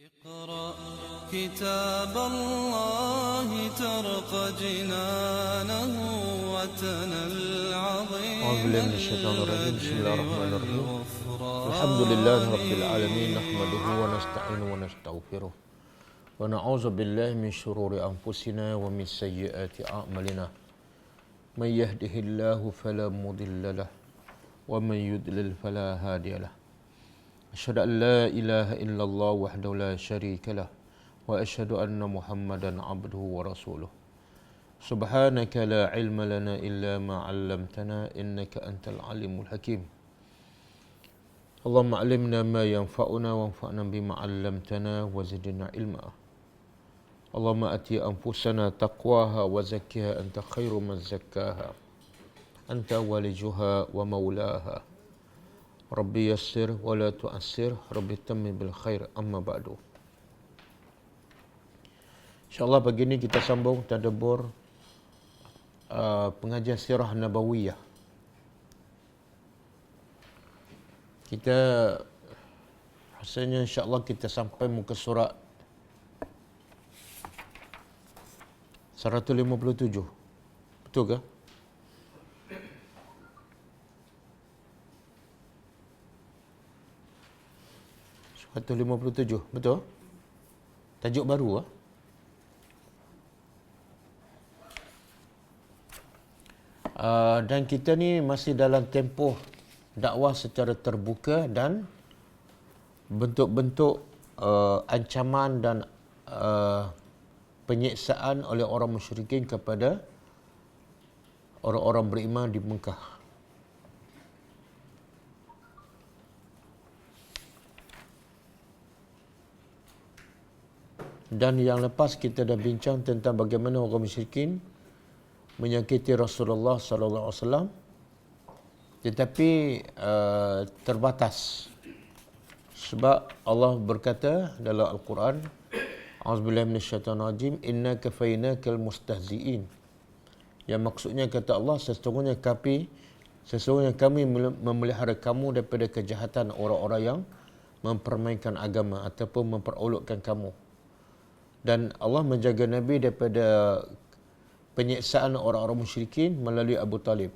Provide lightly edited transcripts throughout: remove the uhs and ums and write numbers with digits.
اقرأ كتاب الله ترق جنانه وتنل أعوذ عظيم بالله من الشيطان الرجيم بسم الله الرحمن الرحيم الغفران الحمد لله رب العالمين نحمده ونستعينه ونستغفره ونعوذ بالله من شرور أنفسنا ومن سيئات أعمالنا من يهده الله فلا مضل له ومن يضلل فلا هادي له أشهد أن لا إله إلا الله وحده لا شريك له وأشهد أن محمدا عبده ورسوله سبحانك لا علم لنا إلا ما علمتنا إنك أنت العليم الحكيم اللهم علمنا ما ينفعنا وانفعنا بما علمتنا وزدنا علما اللهم أتي أنفسنا تقواها وزكها أنت خير من زكاها أنت وليها ومولاها ربي يسر ولا تؤسر ربي تمم بالخير أما بعد InsyaAllah pagi ini kita sambung tadabbur pengajian sirah nabawiyah. Kita rasanya insyaAllah kita sampai muka surat 157. Betul ke? Surat 157, betul? Tajuk baru ah. Dan kita ni masih dalam tempoh dakwah secara terbuka dan bentuk-bentuk ancaman dan penyiksaan oleh orang musyrikin kepada orang-orang beriman di Mekah. Dan yang lepas kita dah bincang tentang bagaimana orang musyrikin menyakiti Rasulullah sallallahu alaihi wasallam, tetapi terbatas. Sebab Allah berkata dalam Al-Quran, A'udzubillahi minasyaitonirrajim, inna kafainakal mustahzi'in. Yang maksudnya kata Allah, sesungguhnya kami memelihara kamu daripada kejahatan orang-orang yang mempermainkan agama ataupun memperolokkan kamu. Dan Allah menjaga Nabi daripada penyiksaan orang-orang musyrikin melalui Abu Talib.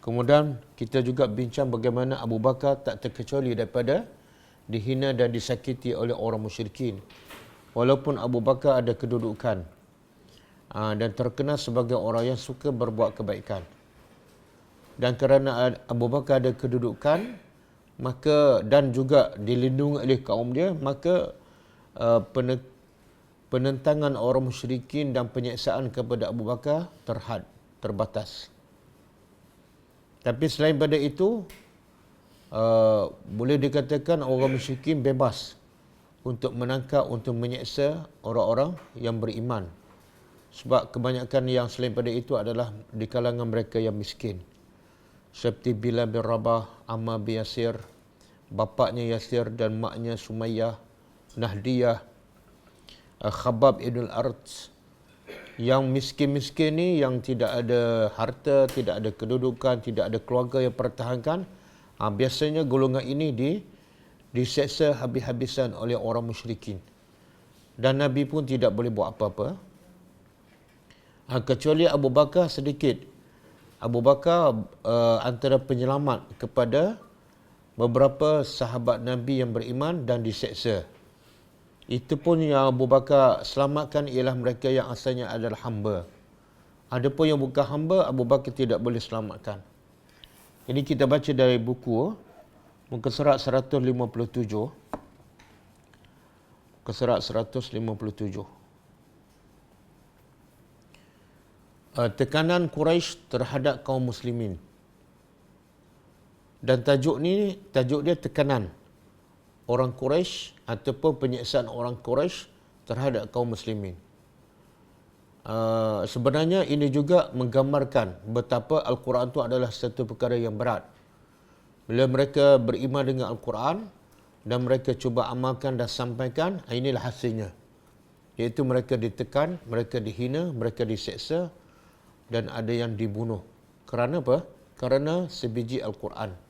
Kemudian kita juga bincang bagaimana Abu Bakar tak terkecuali daripada dihina dan disakiti oleh orang musyrikin. Walaupun Abu Bakar ada kedudukan dan terkenal sebagai orang yang suka berbuat kebaikan. Dan kerana Abu Bakar ada kedudukan, maka dan juga dilindungi oleh kaum dia, maka penentangan orang musyrikin dan penyiksaan kepada Abu Bakar terbatas. Tapi selain pada itu, boleh dikatakan orang musyrikin bebas untuk menangkap, untuk menyiksa orang-orang yang beriman. Sebab kebanyakan yang selain pada itu adalah di kalangan mereka yang miskin. Seperti Bilal bin Rabah, Ammar bin Yasir, bapaknya Yasir dan maknya Sumayyah, Nahdiyah, Khabbab ibn al-Arts. Yang miskin-miskin ni, yang tidak ada harta, tidak ada kedudukan, tidak ada keluarga yang pertahankan, biasanya golongan ini diseksa habis-habisan oleh orang musyrikin. Dan Nabi pun tidak boleh buat apa-apa. Kecuali Abu Bakar sedikit. Abu Bakar antara penyelamat kepada beberapa sahabat Nabi yang beriman dan diseksa. Itu pun yang Abu Bakar selamatkan ialah mereka yang asalnya adalah hamba. Adapun yang bukan hamba, Abu Bakar tidak boleh selamatkan. Ini kita baca dari buku muka surat 157. Muka surat 157. Tekanan Quraisy terhadap kaum muslimin. Dan tajuk dia tekanan orang Quraisy ataupun penyiksaan orang Quraisy terhadap kaum muslimin. Sebenarnya ini juga menggambarkan betapa Al-Quran itu adalah satu perkara yang berat. Bila mereka beriman dengan Al-Quran dan mereka cuba amalkan dan sampaikan, inilah hasilnya. Iaitu mereka ditekan, mereka dihina, mereka diseksa dan ada yang dibunuh. Kerana apa? Kerana sebiji Al-Quran.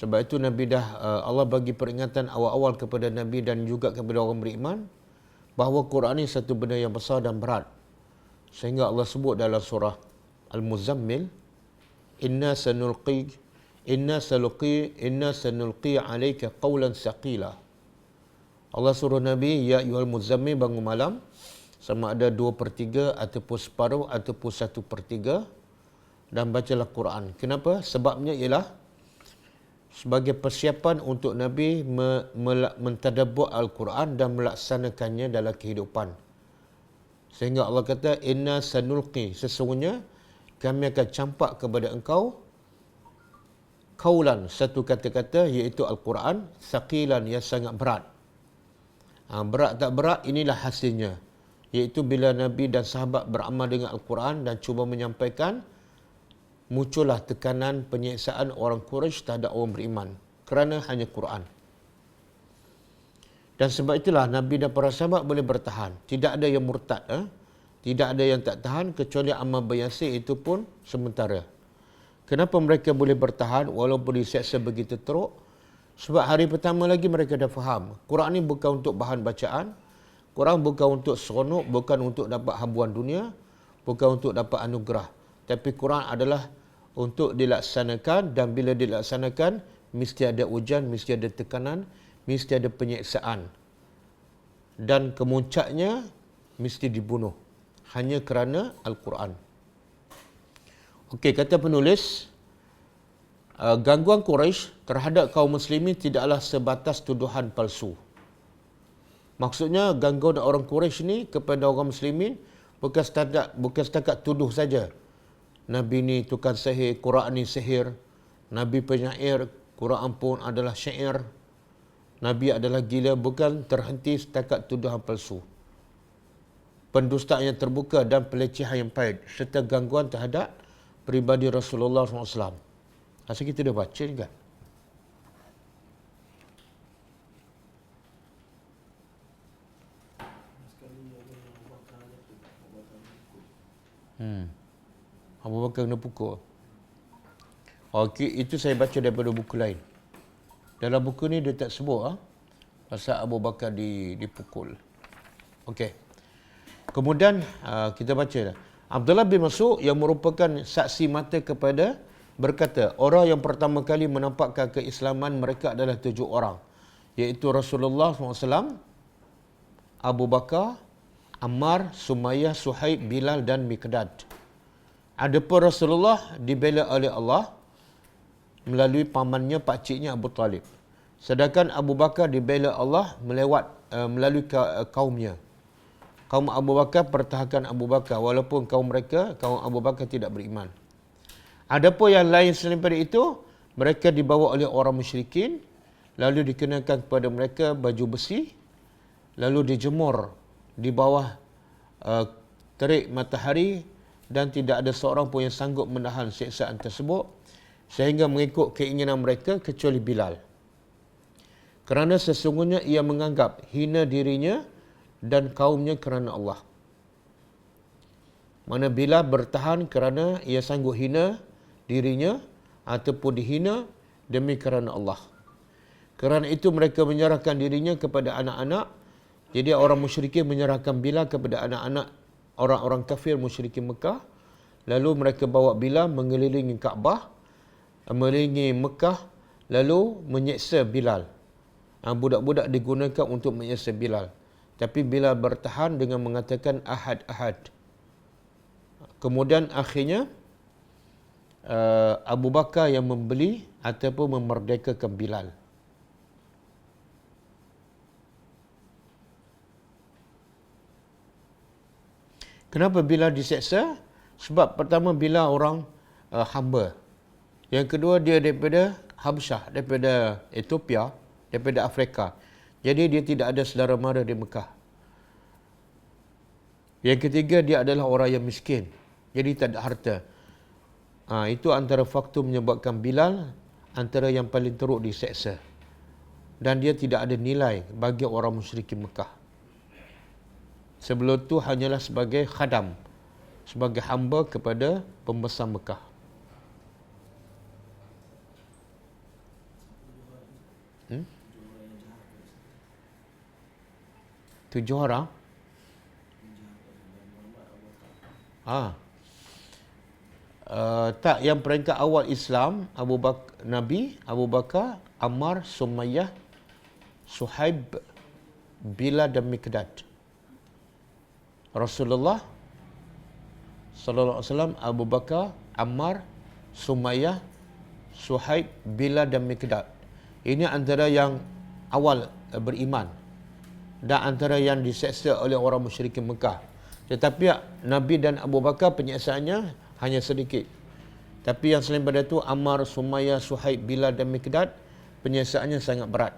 Sebab itu Nabi dah Allah bagi peringatan awal-awal kepada Nabi dan juga kepada orang beriman bahawa Quran ini satu benda yang besar dan berat. Sehingga Allah sebut dalam surah Al-Muzammil, inna sanulqi alayka qawlan saqila. Allah suruh Nabi, ya ayyuhal muzammil, bangun malam, sama ada 2/3 ataupun separuh ataupun 1/3, dan bacalah Quran. Kenapa? Sebabnya ialah sebagai persiapan untuk Nabi mentadabbur Al-Quran dan melaksanakannya dalam kehidupan. Sehingga Allah kata, inna sanulqi, sesungguhnya kami akan campak kepada engkau qaulan, satu kata-kata, iaitu Al-Quran, saqilan, yang sangat berat. Berat tak berat, inilah hasilnya. Iaitu bila Nabi dan sahabat beramal dengan Al-Quran dan cuba menyampaikan, muncullah tekanan penyiksaan orang Quraisy terhadap orang beriman kerana hanya Quran. Dan sebab itulah Nabi dan para sahabat boleh bertahan. Tidak ada yang murtad. Tidak ada yang tak tahan kecuali Ammar bin Yasir, itu pun sementara. Kenapa mereka boleh bertahan walaupun diseksa begitu teruk? Sebab hari pertama lagi mereka dah faham. Quran ni bukan untuk bahan bacaan. Quran bukan untuk seronok, bukan untuk dapat habuan dunia, bukan untuk dapat anugerah. Tapi Quran adalah untuk dilaksanakan, dan bila dilaksanakan mesti ada ujian, mesti ada tekanan, mesti ada penyiksaan. Dan kemuncaknya mesti dibunuh hanya kerana Al-Quran. Okey, kata penulis, gangguan Quraisy terhadap kaum muslimin tidaklah sebatas tuduhan palsu. Maksudnya gangguan orang Quraisy ni kepada orang muslimin bukan setakat tuduh saja. Nabi ni tukang sihir, Quran ni sihir. Nabi penyair, Quran pun adalah syair. Nabi adalah gila, bukan terhenti setakat tuduhan palsu. Pendustaan yang terbuka dan pelecehan yang pahit serta gangguan terhadap peribadi Rasulullah SAW. Asal kita dah baca ni kan? Abu Bakar kena pukul. Okey, itu saya baca daripada buku lain. Dalam buku ni dia tak sebut pasal Abu Bakar dipukul. Okey. Kemudian kita baca. Abdullah bin Mas'ud yang merupakan saksi mata kepada berkata, orang yang pertama kali menampakkan keislaman mereka adalah 7 orang, iaitu Rasulullah SAW, Abu Bakar, Ammar, Sumayyah, Suhaib, Bilal dan Miqdad. Adapun Rasulullah dibela oleh Allah melalui pamannya, pakciknya Abu Talib. Sedangkan Abu Bakar dibela Allah melalui kaumnya. Kaum Abu Bakar pertahankan Abu Bakar walaupun kaum Abu Bakar tidak beriman. Adapun yang lain selain daripada itu, mereka dibawa oleh orang musyrikin, lalu dikenakan kepada mereka baju besi, lalu dijemur di bawah terik matahari, dan tidak ada seorang pun yang sanggup menahan siksaan tersebut sehingga mengikut keinginan mereka kecuali Bilal. Kerana sesungguhnya ia menganggap hina dirinya dan kaumnya kerana Allah. Mana Bilal bertahan kerana ia sanggup hina dirinya ataupun dihina demi kerana Allah. Kerana itu mereka menyerahkan dirinya kepada anak-anak. Jadi orang musyrikin menyerahkan Bilal kepada anak-anak orang-orang kafir musyrikin Mekah. Lalu mereka bawa Bilal mengelilingi Kaabah, mengelilingi Mekah, lalu menyeksa Bilal. Budak-budak digunakan untuk menyeksa Bilal. Tapi Bilal bertahan dengan mengatakan ahad, ahad. Kemudian akhirnya Abu Bakar yang membeli ataupun memerdekakan Bilal. Kenapa Bilal diseksa? Sebab pertama Bilal orang hamba. Yang kedua dia daripada Habsyah, daripada Ethiopia, daripada Afrika. Jadi dia tidak ada saudara mara di Mekah. Yang ketiga dia adalah orang yang miskin. Jadi tak ada harta. Itu antara faktor menyebabkan Bilal antara yang paling teruk diseksa. Dan dia tidak ada nilai bagi orang musyrikin Mekah. Sebelum itu hanyalah sebagai khadam, sebagai hamba kepada pembesar Mekah. 7 orang? Tak, yang peringkat awal Islam, Nabi, Abu Bakar, Ammar, Sumayyah, Suhaib, Bilal dan Miqdad. Rasulullah sallallahu alaihi wasallam, Abu Bakar, Ammar, Sumayyah, Suhaib, Bilal dan Miqdad. Ini antara yang awal beriman dan antara yang diseksa oleh orang musyrikin Mekah. Tetapi Nabi dan Abu Bakar penyeksaannya hanya sedikit. Tapi yang selain pada itu, Ammar, Sumayyah, Suhaib, Bilal dan Miqdad, penyeksaannya sangat berat.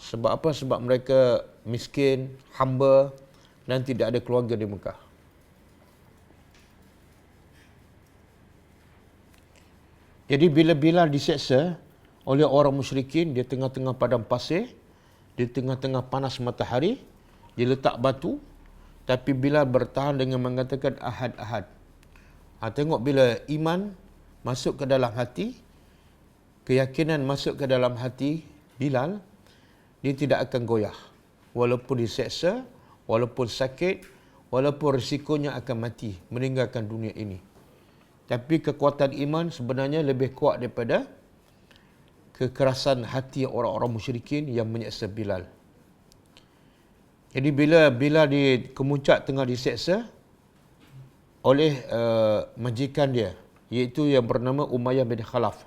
Sebab apa? Sebab mereka miskin, hamba dan tidak ada keluarga di Mekah. Jadi bila Bilal diseksa oleh orang musyrikin di tengah-tengah padang pasir, di tengah-tengah panas matahari, dia letak batu, tapi Bilal bertahan dengan mengatakan ahad, ahad. Tengok bila iman masuk ke dalam hati, keyakinan masuk ke dalam hati Bilal, dia tidak akan goyah. Walaupun diseksa, walaupun sakit, walaupun risikonya akan mati, meninggalkan dunia ini. Tapi kekuatan iman sebenarnya lebih kuat daripada kekerasan hati orang-orang musyrikin yang menyeksa Bilal. Jadi bila Bilal di kemuncak tengah diseksa oleh majikan dia, iaitu yang bernama Umayyah bin Khalaf.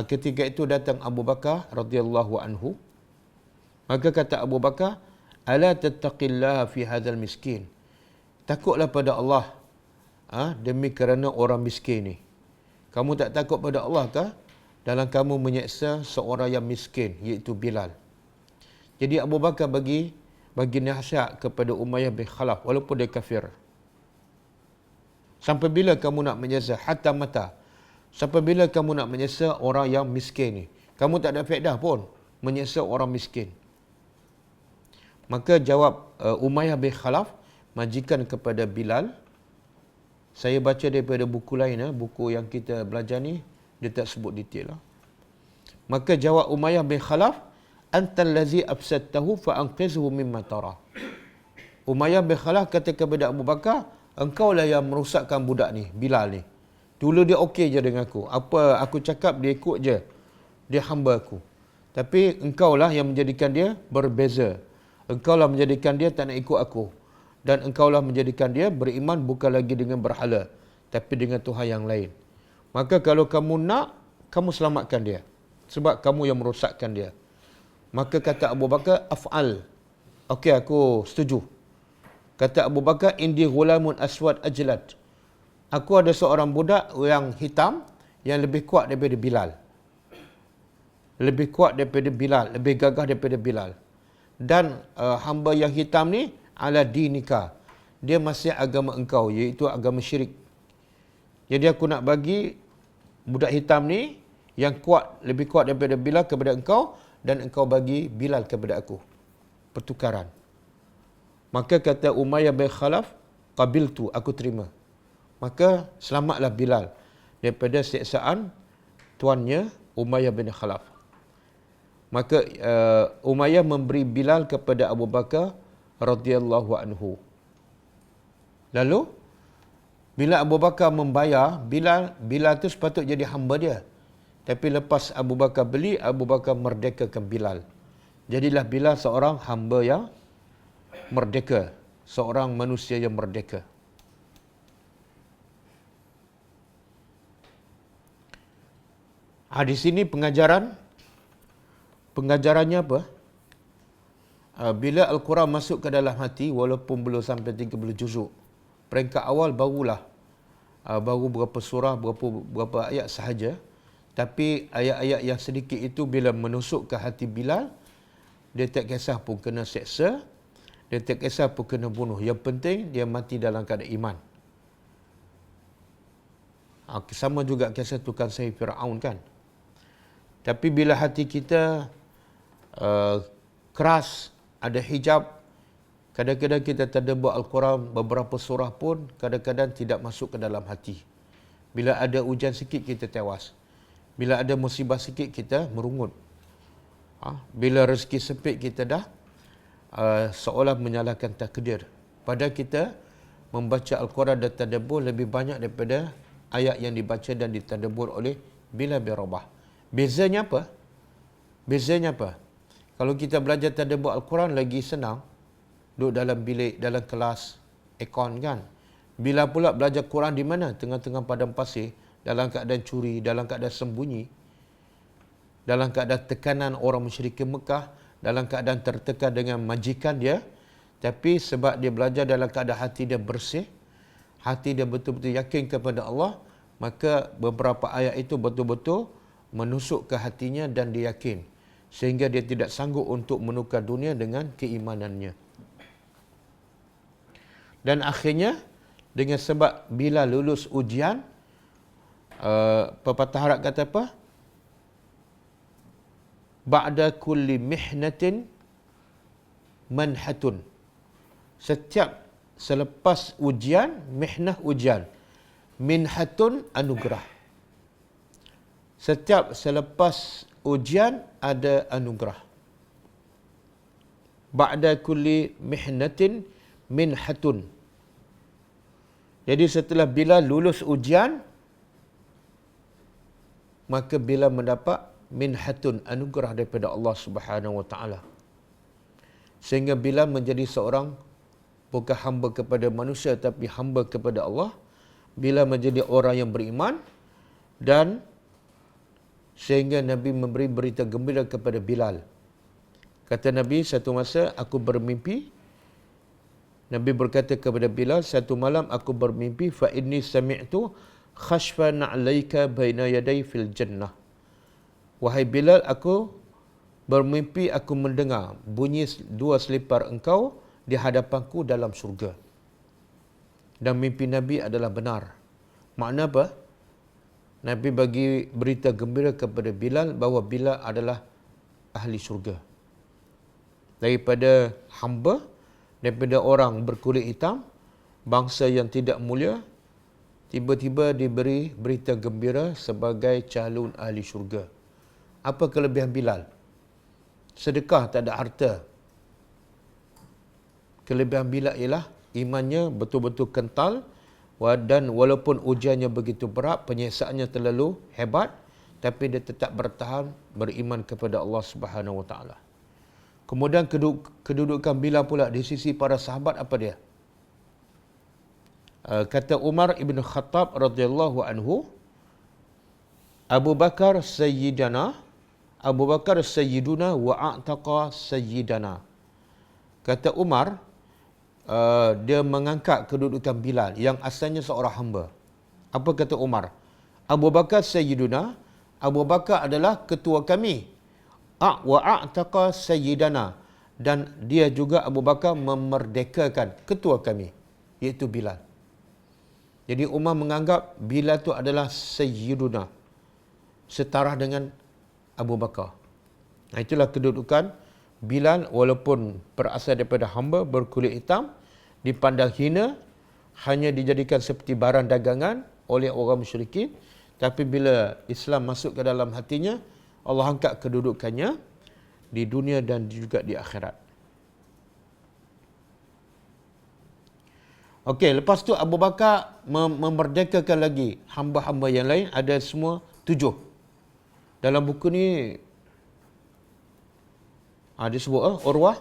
Ketika itu datang Abu Bakar radhiyallahu anhu. Maka kata Abu Bakar, "Ala tattaqillaha fi hadzal miskin?" Takutlah pada Allah demi kerana orang miskin ni. Kamu tak takut pada Allah kah dalam kamu menyeksa seorang yang miskin, iaitu Bilal? Jadi Abu Bakar bagi nasihat kepada Umayyah bin Khalaf walaupun dia kafir. Sampai bila kamu nak menyeksa? Hatta mata. Sampai bila kamu nak menyeksa orang yang miskin ni? Kamu tak ada faedah pun menyeksa orang miskin. Maka jawab Umayyah bin Khalaf, majikan kepada Bilal. Saya baca daripada buku lain, buku yang kita belajar ni, dia tak sebut detail lah. Maka jawab Umayyah bin Khalaf, "Antal ladzi afsadtahu fa anqizhu mimma tara." Umayyah bin Khalaf kata kepada Abu Bakar, engkaulah yang merosakkan budak ni, Bilal ni. Dulu dia okey je dengan aku. Apa aku cakap dia ikut je. Dia hamba aku. Tapi engkaulah yang menjadikan dia berbeza. Engkaulah menjadikan dia tak nak ikut aku. Dan engkaulah menjadikan dia beriman bukan lagi dengan berhala, tapi dengan Tuhan yang lain. Maka kalau kamu nak, kamu selamatkan dia. Sebab kamu yang merosakkan dia. Maka kata Abu Bakar, af'al. Okey, aku setuju. Kata Abu Bakar, indi ghulamun aswad ajlad. Aku ada seorang budak yang hitam yang lebih kuat daripada Bilal. Lebih kuat daripada Bilal, lebih gagah daripada Bilal. Dan hamba yang hitam ni ala dinika. Dia masih agama engkau, iaitu agama syirik. Jadi aku nak bagi budak hitam ni yang kuat, lebih kuat daripada Bilal kepada engkau, dan engkau bagi Bilal kepada aku. Pertukaran. Maka kata Umayyah bin Khalaf, qabiltu, aku terima. Maka selamatlah Bilal daripada siksaan tuannya Umayyah bin Khalaf. Maka Umayyah memberi Bilal kepada Abu Bakar radhiyallahu anhu. Lalu bila Abu Bakar membayar, Bilal tu sepatut jadi hamba dia. Tapi lepas Abu Bakar beli, Abu Bakar merdekakan Bilal. Jadilah Bilal seorang hamba yang merdeka, seorang manusia yang merdeka. Di sini pengajarannya apa? Bila Al-Quran masuk ke dalam hati, walaupun belum sampai 30 juzuk, peringkat awal baru berapa surah, berapa ayat sahaja. Tapi ayat-ayat yang sedikit itu bila menusuk ke hati Bilal, dia tak kisah pun kena seksa, dia tak kisah pun kena bunuh. Yang penting dia mati dalam keadaan iman. Sama juga kisah tukang sihir Fir'aun kan. Tapi bila hati kita keras, ada hijab, kadang-kadang kita tadabbur Al-Quran, beberapa surah pun kadang-kadang tidak masuk ke dalam hati. Bila ada hujan sikit kita tewas. Bila ada musibah sikit kita merungut. Bila rezeki sempit kita dah seolah menyalahkan takdir. Padahal kita membaca Al-Quran dan tadabbur lebih banyak daripada ayat yang dibaca dan ditadabbur oleh Bilal bin Rabah. Bezanya apa? Bezanya apa? Kalau kita belajar tadabbur Al-Quran lagi senang, duduk dalam bilik, dalam kelas, aircon kan. Bila pula belajar Quran di mana? Tengah-tengah padang pasir, dalam keadaan curi, dalam keadaan sembunyi, dalam keadaan tekanan orang musyrikin Mekah, dalam keadaan tertekan dengan majikan dia. Tapi sebab dia belajar dalam keadaan hati dia bersih, hati dia betul-betul yakin kepada Allah, maka beberapa ayat itu betul-betul menusuk ke hatinya dan dia yakin. Sehingga dia tidak sanggup untuk menukar dunia dengan keimanannya. Dan akhirnya, dengan sebab bila lulus ujian, pepatah Arab kata apa? Ba'da kulli mihnatin manhatun. Setiap selepas ujian, mihnah ujian. Minhatun anugerah. Setiap selepas ujian ada anugerah. Ba'da kulli mihnatin minhatun. Jadi setelah Bilal lulus ujian, maka Bilal mendapat minhatun, anugerah daripada Allah Subhanahu wa taala. Sehingga Bilal menjadi seorang bukan hamba kepada manusia tapi hamba kepada Allah. Bilal menjadi orang yang beriman, dan sehingga Nabi memberi berita gembira kepada Bilal. Kata Nabi, satu masa aku bermimpi. Nabi berkata kepada Bilal, satu malam aku bermimpi, fa inni sami'tu khashfan 'alaika baina yaday fil jannah. Wahai Bilal, aku bermimpi aku mendengar bunyi dua selipar engkau di hadapanku dalam surga. Dan mimpi Nabi adalah benar. Makna apa? Nabi bagi berita gembira kepada Bilal bahawa Bilal adalah ahli surga. Daripada hamba, daripada orang berkulit hitam, bangsa yang tidak mulia, tiba-tiba diberi berita gembira sebagai calon ahli syurga. Apa kelebihan Bilal? Sedekah, tak ada harta. Kelebihan Bilal ialah imannya betul-betul kental, dan walaupun ujiannya begitu berat, penyeksaannya terlalu hebat, tapi dia tetap bertahan beriman kepada Allah Subhanahu wa taala. Kemudian kedudukan Bilal pula di sisi para sahabat apa dia? Kata Umar ibn Khattab radhiyallahu anhu, Abu Bakar sayyidana, Abu Bakar sayyiduna wa a'taqa sayyidana. Kata Umar, dia mengangkat kedudukan Bilal yang asalnya seorang hamba. Apa kata Umar? Abu Bakar sayyiduna, Abu Bakar adalah ketua kami. Wa a'taqa sayyidana, dan dia juga Abu Bakar memerdekakan ketua kami, iaitu Bilal. Jadi Umar menganggap Bilal itu adalah sayyiduna, setara dengan Abu Bakar. Nah, itulah kedudukan Bilal, walaupun berasal daripada hamba berkulit hitam, dipandang hina, hanya dijadikan seperti barang dagangan oleh orang musyrikin. Tapi bila Islam masuk ke dalam hatinya, Allah angkat kedudukannya di dunia dan juga di akhirat. Okey, lepas tu Abu Bakar memerdekakan lagi hamba-hamba yang lain, ada semua 7. Dalam buku ni disebut Urwah.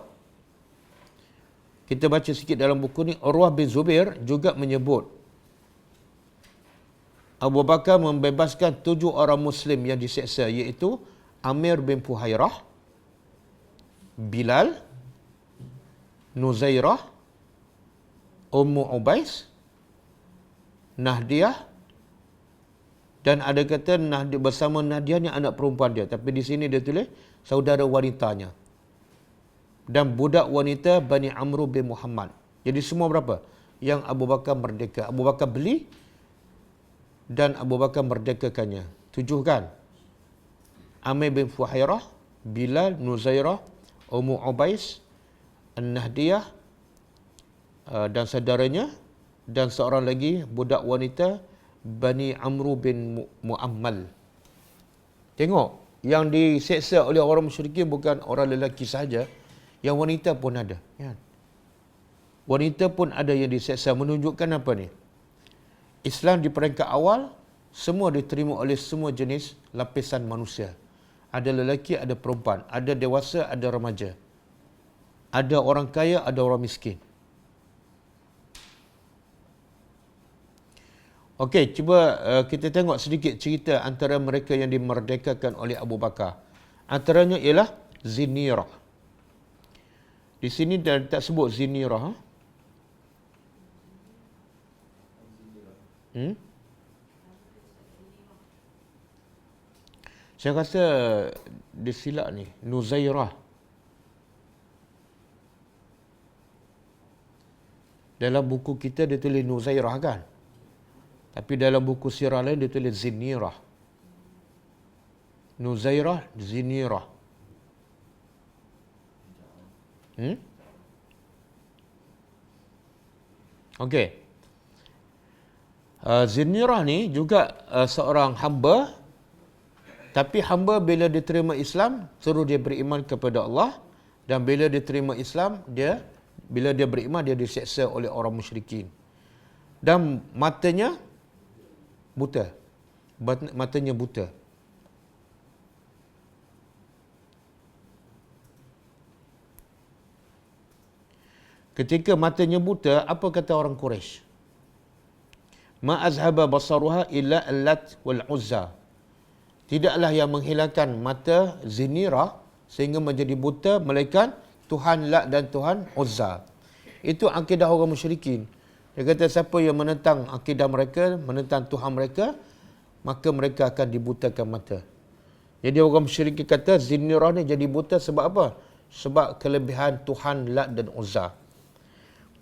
Kita baca sikit dalam buku ni. Urwah bin Zubair juga menyebut Abu Bakar membebaskan 7 orang Muslim yang diseksa, iaitu Amir bin Fuhairah, Bilal, Nuzairah, Ummu Ubais, Nahdiyah, dan ada kata bersama Nahdiyah ni anak perempuan dia, tapi di sini dia tulis saudara wanitanya, dan budak wanita Bani Amru bin Muhammad. Jadi semua berapa? Yang Abu Bakar merdeka. Abu Bakar beli dan Abu Bakar merdekakannya. 7 kan? Amir bin Fuhairah, Bilal, Nuzairah, Ummu Ubais, An-Nahdiyah, dan saudaranya, dan seorang lagi budak wanita Bani Amru bin Muammal. Tengok, yang diseksa oleh orang musyrikin bukan orang lelaki sahaja, yang wanita pun ada. Ya. Wanita pun ada yang diseksa. Menunjukkan apa ni? Islam di peringkat awal, semua diterima oleh semua jenis lapisan manusia. Ada lelaki, ada perempuan. Ada dewasa, ada remaja. Ada orang kaya, ada orang miskin. Okey, cuba kita tengok sedikit cerita antara mereka yang dimerdekakan oleh Abu Bakar. Antaranya ialah Zinirah. Di sini dah tak sebut Zinirah. Saya rasa dia silap ni. Nuzairah. Dalam buku kita dia tulis Nuzairah kan? Tapi dalam buku sirah lain dia tulis Zinirah. Nuzairah, Zinirah. Okey. Zinirah ni juga seorang hamba. Tapi hamba bila dia terima Islam, suruh dia beriman kepada Allah. Dan bila dia terima Islam, bila dia beriman, dia diseksa oleh orang musyrikin. Dan matanya buta. Matanya buta. Ketika matanya buta, apa kata orang Quraisy? Ma azhaba basaruha illa Allat wal Uzza. Tidaklah yang menghilangkan mata Zinirah sehingga menjadi buta melainkan Tuhan Lat dan Tuhan Uzza. Itu akidah orang musyrikin. Dia kata siapa yang menentang akidah mereka, menentang Tuhan mereka, maka mereka akan dibutakan mata. Jadi orang musyrik kata Zinirah ni jadi buta sebab apa? Sebab kelebihan Tuhan Lat dan Uzza.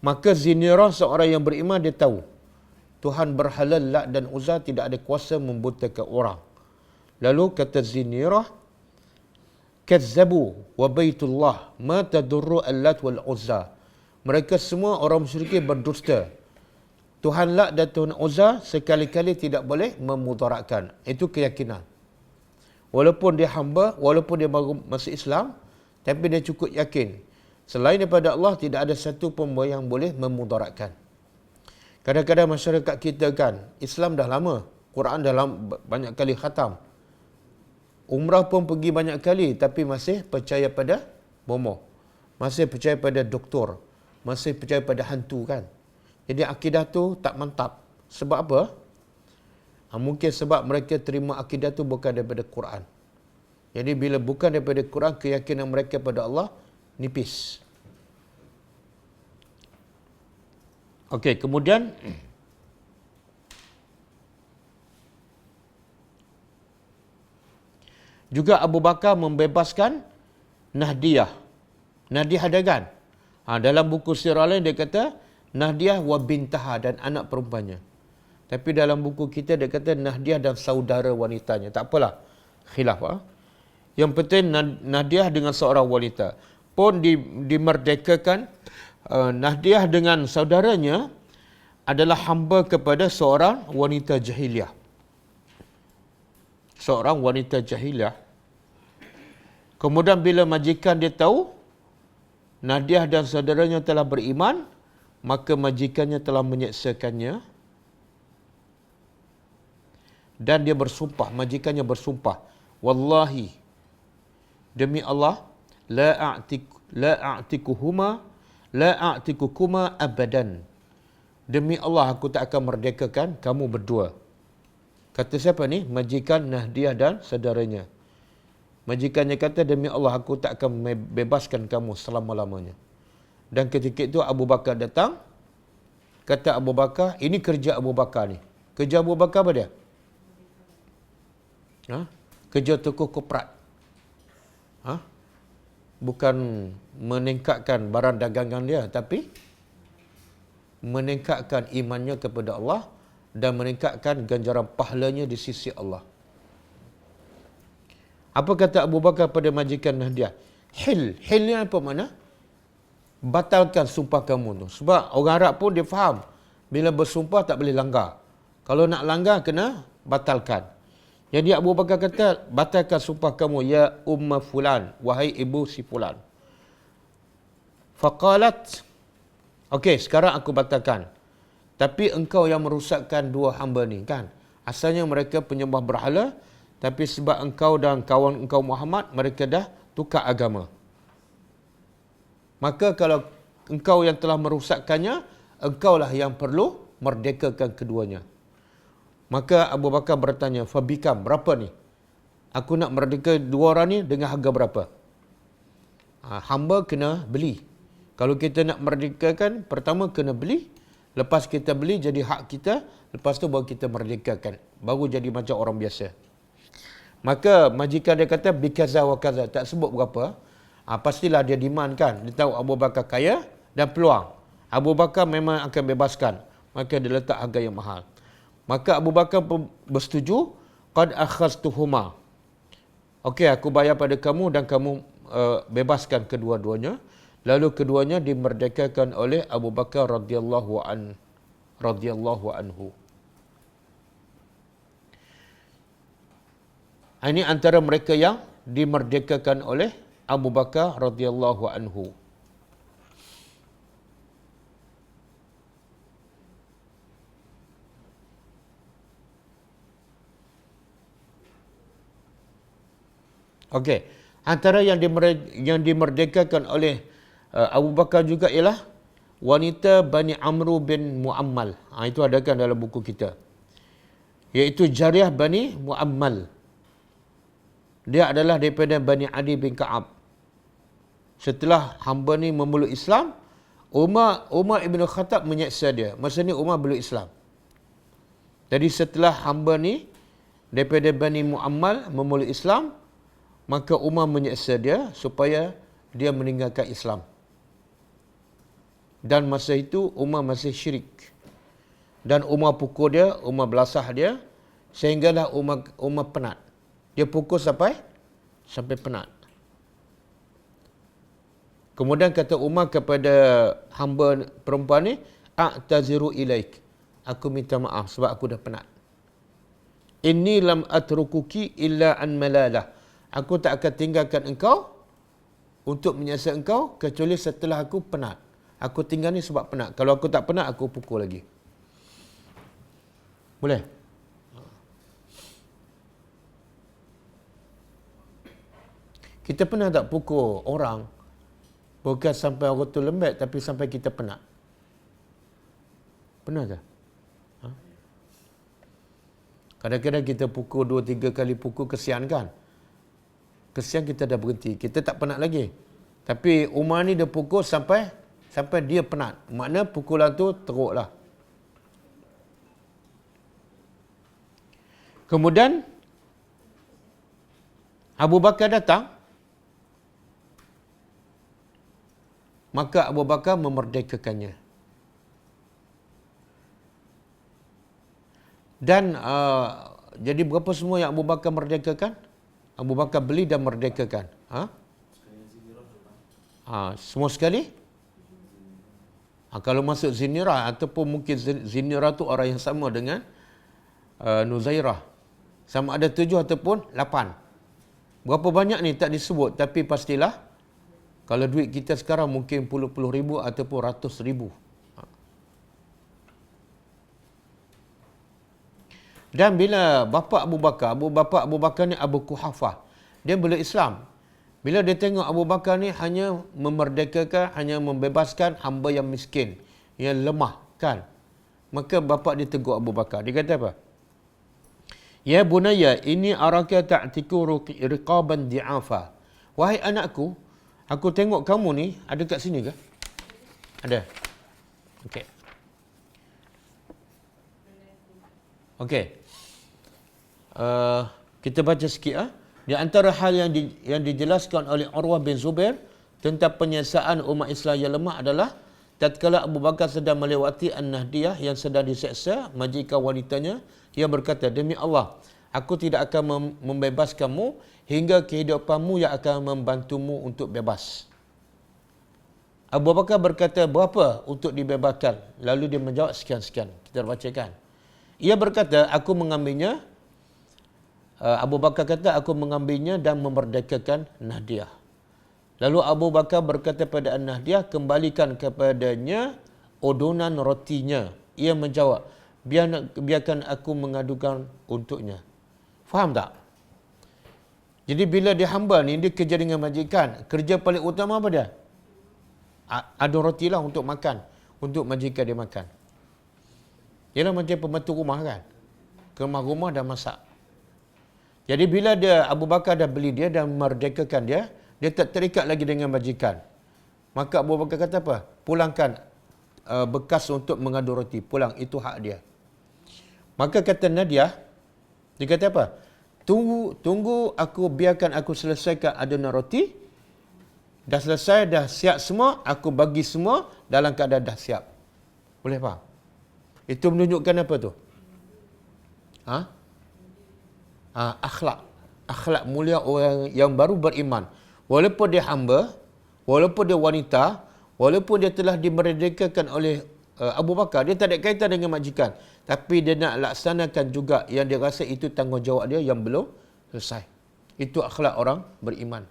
Maka Zinirah seorang yang beriman dia tahu Tuhan berhala Lat dan Uzza tidak ada kuasa membutakan orang. Lalu kata Zinirah, kazzabu wa baitullah ma tadurru Allat wal Uzza. Mereka semua orang musyrikin berdusta. Tuhan Lat dan Tuhan Uzza sekali-kali tidak boleh memudaratkan. Itu keyakinan. Walaupun dia hamba, walaupun dia baru masuk Islam, tapi dia cukup yakin. Selain daripada Allah, tidak ada satu pun yang boleh memudaratkan. Kadang-kadang masyarakat kita kan, Islam dah lama. Quran dah lama, banyak kali khatam. Umrah pun pergi banyak kali, tapi masih percaya pada bomoh. Masih percaya pada doktor. Masih percaya pada hantu kan. Jadi akidah tu tak mantap. Sebab apa? Mungkin sebab mereka terima akidah tu bukan daripada Quran. Jadi bila bukan daripada Quran, keyakinan mereka pada Allah nipis. Okey, kemudian juga Abu Bakar membebaskan Nahdiyah. Nahdiyah Dagan. Dalam buku sirah lain dia kata Nahdiyah wa bintaha dan anak perempuannya. Tapi dalam buku kita dia kata Nahdiyah dan saudara wanitanya. Tak apalah. Khilaf. Yang penting Nahdiyah dengan seorang wanita. Pun dimerdekakan. Nahdiyah dengan saudaranya adalah hamba kepada seorang wanita jahiliah. Seorang wanita jahiliah. Kemudian bila majikan dia tahu Nahdiyah dan saudaranya telah beriman, maka majikannya telah menyeksakannya dan dia bersumpah, majikannya bersumpah, wallahi demi Allah la a'tikukuma abadan. Demi Allah aku tak akan merdekakan kamu berdua. Kata siapa ni? Majikan Nahdiyah dan saudaranya. Majikannya kata demi Allah aku tak akan bebaskan kamu selama-lamanya. Dan ketika itu Abu Bakar datang. Kata Abu Bakar, ini kerja Abu Bakar ni. Kerja Abu Bakar apa dia? Kerja tokoh korporat. Bukan meningkatkan barang dagangan dia, tapi meningkatkan imannya kepada Allah dan meningkatkan ganjaran pahalanya di sisi Allah. Apa kata Abu Bakar pada majikan Nahdiyah? Hil ni apa makna? Batalkan sumpah kamu tu. Sebab orang Arab pun dia faham bila bersumpah tak boleh langgar. Kalau nak langgar kena batalkan. Jadi Abu Bakar kata, batalkan sumpah kamu, ya umma fulan, wahai ibu si fulan. Faqalat, okey, sekarang aku batalkan. Tapi engkau yang merusakkan dua hamba ni, kan? Asalnya mereka penyembah berhala, tapi sebab engkau dan kawan engkau Muhammad, mereka dah tukar agama. Maka kalau engkau yang telah merusakkannya, engkaulah yang perlu merdekakan keduanya. Maka Abu Bakar bertanya, Fabikam, berapa ni? Aku nak merdeka dua orang ni dengan harga berapa? Hamba kena beli. Kalau kita nak merdekakan, pertama kena beli. Lepas kita beli, jadi hak kita. Lepas tu baru kita merdekakan. Baru jadi macam orang biasa. Maka majikan dia kata, bikaza wa kaza. Tak sebut berapa. Pastilah dia demand kan. Dia tahu Abu Bakar kaya dan peluang. Abu Bakar memang akan bebaskan. Maka dia letak harga yang mahal. Maka Abu Bakar bersetuju, qad akhaztuhuma. Okey, aku bayar pada kamu dan kamu bebaskan kedua-duanya. Lalu keduanya dimerdekakan oleh Abu Bakar radhiyallahu anhu. Ini antara mereka yang dimerdekakan oleh Abu Bakar radhiyallahu anhu. Okey, antara yang dimerdekakan oleh Abu Bakar juga ialah wanita Bani Amru bin Muammal. Itu ada kan dalam buku kita. Iaitu Jariyah Bani Muammal. Dia adalah daripada Bani Adi bin Ka'ab. Setelah hamba ni memeluk Islam, Umar Ibn Khattab menyeksa dia. Masa ni Umar belum Islam. Jadi setelah hamba ni daripada Bani Muammal memeluk Islam, maka Umar menyeksa dia supaya dia meninggalkan Islam. Dan masa itu Umar masih syirik. Dan Umar pukul dia, Umar belasah dia, sehinggalah Umar penat. Dia pukul sampai penat. Kemudian kata Umar kepada hamba perempuan ni, a'taziru ilaik. Aku minta maaf sebab aku dah penat. Inni lam atrukuki illa an malalah. Aku tak akan tinggalkan engkau untuk menyiksa engkau kecuali setelah aku penat. Aku tinggal ni sebab penat. Kalau aku tak penat, aku pukul lagi. Boleh? Kita pernah tak pukul orang bukan sampai orang tu lembek, tapi sampai kita penat? Pernah tak? Kadang-kadang kita pukul 2-3 kali pukul, kesian kan? Kesian, kita dah berhenti. Kita tak penat lagi. Tapi Umar ni dia pukul sampai dia penat. Makna pukulan tu teruklah. Kemudian Abu Bakar datang. Maka Abu Bakar memerdekakannya. Dan jadi berapa semua yang Abu Bakar merdekakan? Abu Bakar beli dan merdekakan. Semua sekali? Kalau masuk Zinirah, ataupun mungkin Zinirah tu orang yang sama dengan Nuzairah. Sama ada 7 ataupun 8. Berapa banyak ni tak disebut, tapi pastilah kalau duit kita sekarang mungkin puluh ribu ataupun ratus ribu. Dan bila bapa Abu Bakar ni Abu Quhafah, dia belum Islam. Bila dia tengok Abu Bakar ni hanya memerdekakan, hanya membebaskan hamba yang miskin, yang lemah, kan? Maka bapa dia tegur Abu Bakar. Dia kata apa? Ya bunaya, ini araka ta'tiku riqaban di'afa. Wahai anakku, aku tengok kamu ni, ada kat sini ke? Ada. Okey. Okey. Kita baca sikit. Di antara hal yang dijelaskan oleh Urwah bin Zubair tentang penyiasaan umat Islam yang lemah adalah tatkala Abu Bakar sedang melewati An-Nahdiyah yang sedang diseksa majikan wanitanya, ia berkata, demi Allah, aku tidak akan membebaskanmu hingga kehidupanmu yang akan membantumu untuk bebas. Abu Bakar berkata, berapa untuk dibebaskan? Lalu dia menjawab, sekian-sekian. Kita bacakan. Ia berkata, aku mengambilnya Abu Bakar kata, aku mengambilnya dan memerdekakan Nahdiyah. Lalu Abu Bakar berkata pada Nahdiyah, kembalikan kepadanya odonan rotinya. Ia menjawab, biarkan aku mengadukan untuknya. Faham tak? Jadi bila dia hamba ni, dia kerja dengan majikan. Kerja paling utama apa dia? Ada roti lah untuk makan. Untuk majikan dia makan. Ialah macam pembantu rumah kan. Ke rumah dah masak. Jadi bila dia Abu Bakar dah beli dia dan merdekakan dia, dia tak terikat lagi dengan majikan. Maka Abu Bakar kata apa? Pulangkan bekas untuk mengadu roti. Pulang, itu hak dia. Maka kata Nahdiyah, dia kata apa? Tunggu aku, biarkan aku selesaikan adunan roti. Dah selesai, dah siap semua, aku bagi semua dalam keadaan dah siap. Boleh faham? Itu menunjukkan apa tu? Akhlak. Akhlak mulia orang yang baru beriman. Walaupun dia hamba, walaupun dia wanita, walaupun dia telah dimerdekakan oleh Abu Bakar, dia tak ada kaitan dengan majikan. Tapi dia nak laksanakan juga yang dia rasa itu tanggungjawab dia yang belum selesai. Itu akhlak orang beriman.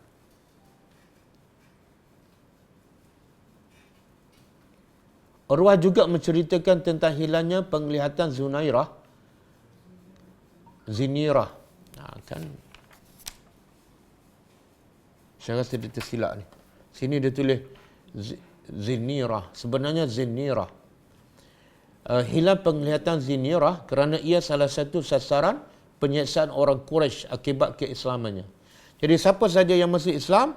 Urwah juga menceritakan tentang hilangnya penglihatan Zinirah. Kan saya rasa dia tersilap ni. Sini dia tulis Zinirah. Sebenarnya Zinirah. Hilang penglihatan Zinirah kerana ia salah satu sasaran penyiksaan orang Quraisy akibat keislamannya. Jadi siapa saja yang masuk Islam,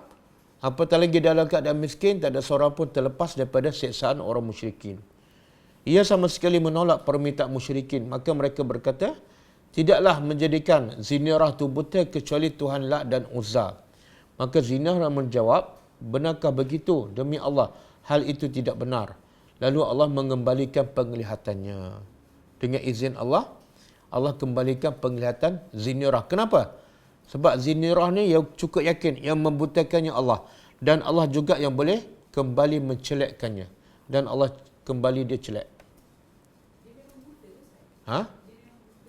apatah lagi dalam keadaan miskin, tak ada seorang pun terlepas daripada siksaan orang musyrikin. Ia sama sekali menolak permintaan musyrikin. Maka mereka berkata, tidaklah menjadikan Zinirah itu buta kecuali Tuhan Lat dan Uzza. Maka Zinirah menjawab, benarkah begitu? Demi Allah, hal itu tidak benar. Lalu Allah mengembalikan penglihatannya. Dengan izin Allah, Allah kembalikan penglihatan Zinirah. Kenapa? Sebab Zinirah ni yang cukup yakin, yang membutakannya Allah. Dan Allah juga yang boleh kembali mencelakkannya. Dan Allah kembali dia celak.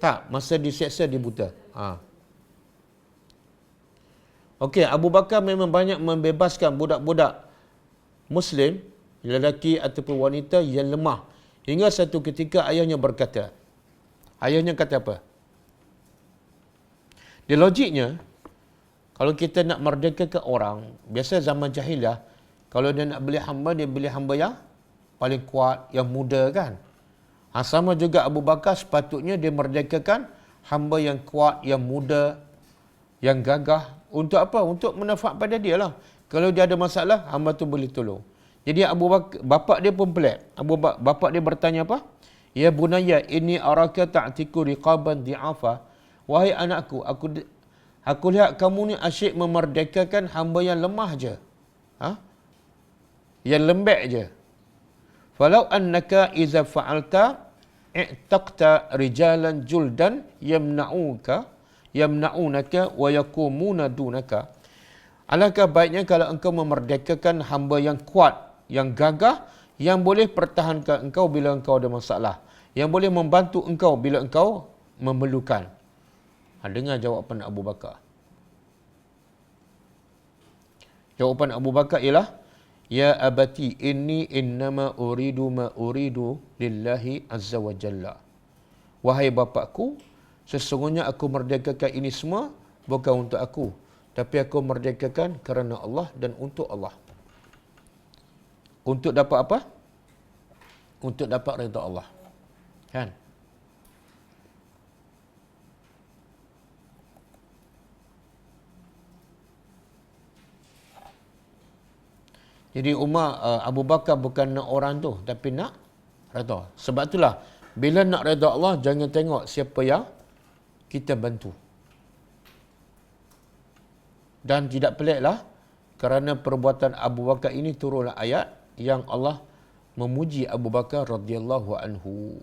Tak, masa diseksa dia buta. Okey, Abu Bakar memang banyak membebaskan budak-budak Muslim, lelaki ataupun wanita yang lemah. Hingga satu ketika ayahnya berkata. Ayahnya kata apa? Dia logiknya, kalau kita nak merdekakan orang, biasa zaman jahiliah, kalau dia nak beli hamba, dia beli hamba yang paling kuat, yang muda kan. Sama juga Abu Bakar sepatutnya dia merdekakan hamba yang kuat, yang muda, yang gagah. Untuk apa? Untuk manfaat pada dia lah. Kalau dia ada masalah, hamba tu boleh tolong. Jadi Abu Bakar, bapak dia pun pelik. Bapak dia bertanya apa? Ya bunayya, inni araka ta'tiku riqaban di'afa. Wahai anakku, aku lihat kamu ni asyik memerdekakan hamba yang lemah je. Yang lembek je. Falau annaka iza fa'alta i'taqta rijalan juldan yamna'unaka wa yakumuna dunaka. Alangkah baiknya kalau engkau memerdekakan hamba yang kuat, yang gagah, yang boleh pertahankan engkau bila engkau ada masalah, yang boleh membantu engkau bila engkau memerlukan. Dengar jawapan Abu Bakar. Jawapan Abu Bakar ialah, ya abati inni innama uridu ma uridu lillahi azza wa jalla. Wahai bapakku, sesungguhnya aku merdekakan ini semua bukan untuk aku, tapi aku merdekakan kerana Allah dan untuk Allah. Untuk dapat apa? Untuk dapat redha Allah. Kan? Jadi Abu Bakar bukan nak orang tu, tapi nak redha. Sebab itulah, bila nak redha Allah, jangan tengok siapa yang kita bantu. Dan tidak peliklah, kerana perbuatan Abu Bakar ini turunlah ayat yang Allah memuji Abu Bakar radhiyallahu anhu.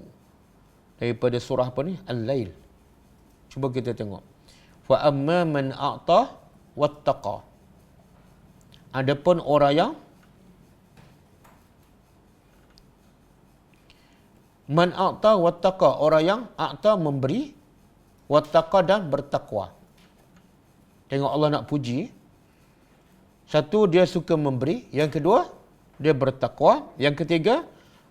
Daripada surah apa ni? Al-Lail. Cuba kita tengok. Fa amma man a'ta wattaqa. Adapun orang yang man a'ta wattaqa, orang yang a'ta memberi, wattaqa dan bertakwa. Tengok Allah nak puji. Satu, dia suka memberi. Yang kedua, dia bertakwa. Yang ketiga,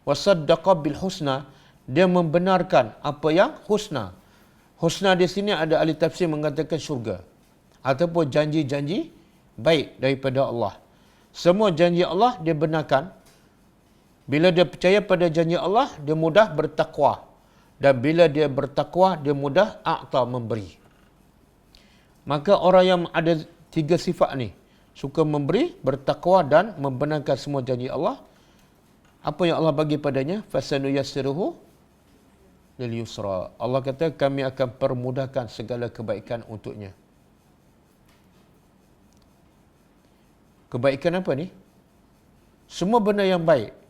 wasaddaqa bil husna. Dia membenarkan apa yang husna. Husna di sini ada ahli tafsir mengatakan syurga. Ataupun janji-janji baik daripada Allah. Semua janji Allah dia benarkan. Bila dia percaya pada janji Allah, dia mudah bertakwa. Dan bila dia bertakwa, dia mudah a'ta memberi. Maka orang yang ada 3 sifat ni, suka memberi, bertakwa dan membenarkan semua janji Allah, apa yang Allah bagi padanya? Fasanuyassiruhu lil yusra. Allah kata kami akan permudahkan segala kebaikan untuknya. Kebaikan apa ni? Semua benda yang baik.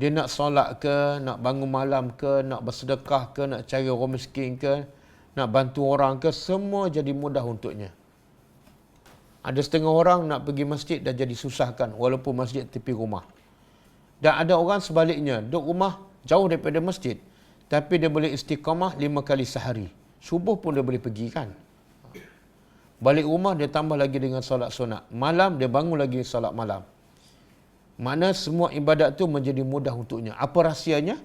Dia nak solat ke, nak bangun malam ke, nak bersedekah ke, nak cari orang miskin ke, nak bantu orang ke, semua jadi mudah untuknya. Ada setengah orang nak pergi masjid dah jadi susahkan walaupun masjid tepi rumah. Dan ada orang sebaliknya, duduk rumah jauh daripada masjid, tapi dia boleh istiqamah 5 kali sehari. Subuh pun dia boleh pergi kan. Balik rumah dia tambah lagi dengan solat sunat. Malam dia bangun lagi solat malam. Mana semua ibadat tu menjadi mudah untuknya. Apa rahsianya?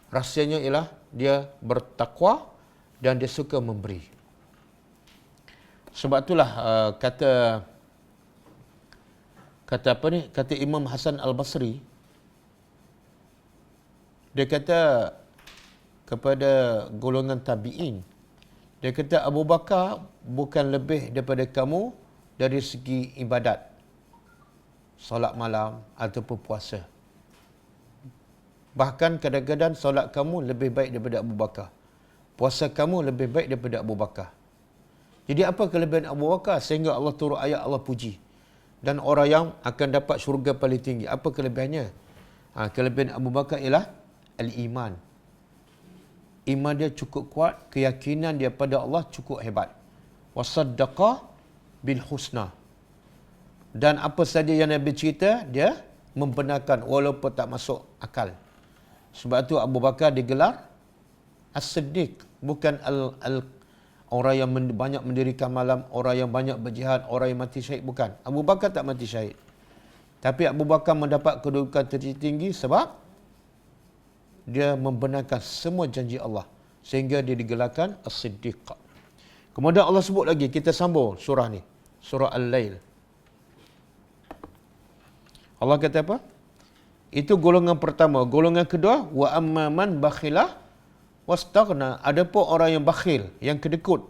Rahsianya ialah dia bertakwa dan dia suka memberi. Sebab itulah kata apa ni? Kata Imam Hasan Al-Basri, dia kata kepada golongan tabi'in, dia kata Abu Bakar bukan lebih daripada kamu dari segi ibadat, solat malam ataupun puasa. Bahkan kadang-kadang solat kamu lebih baik daripada Abu Bakar. Puasa kamu lebih baik daripada Abu Bakar. Jadi apa kelebihan Abu Bakar sehingga Allah turun ayat Allah puji? Dan orang yang akan dapat syurga paling tinggi. Apa kelebihannya? Kelebihan Abu Bakar ialah al-iman. Iman dia cukup kuat, keyakinan dia pada Allah cukup hebat. Wasaddaqa bil husna. Dan apa saja yang Nabi cerita, dia membenarkan walaupun tak masuk akal. Sebab tu Abu Bakar digelar As-Siddiq, bukan orang yang banyak mendirikan malam, orang yang banyak berjihad, orang yang mati syahid, bukan. Abu Bakar tak mati syahid. Tapi Abu Bakar mendapat kedudukan tertinggi sebab dia membenarkan semua janji Allah sehingga dia digelarkan As-Siddiq. Kemudian Allah sebut lagi, kita sambung surah ni, surah Al-Lail. Allah kata apa? Itu golongan pertama. Golongan kedua, wa amma man bakhilah wastaghna. Adapun orang yang bakhil, yang kedekut.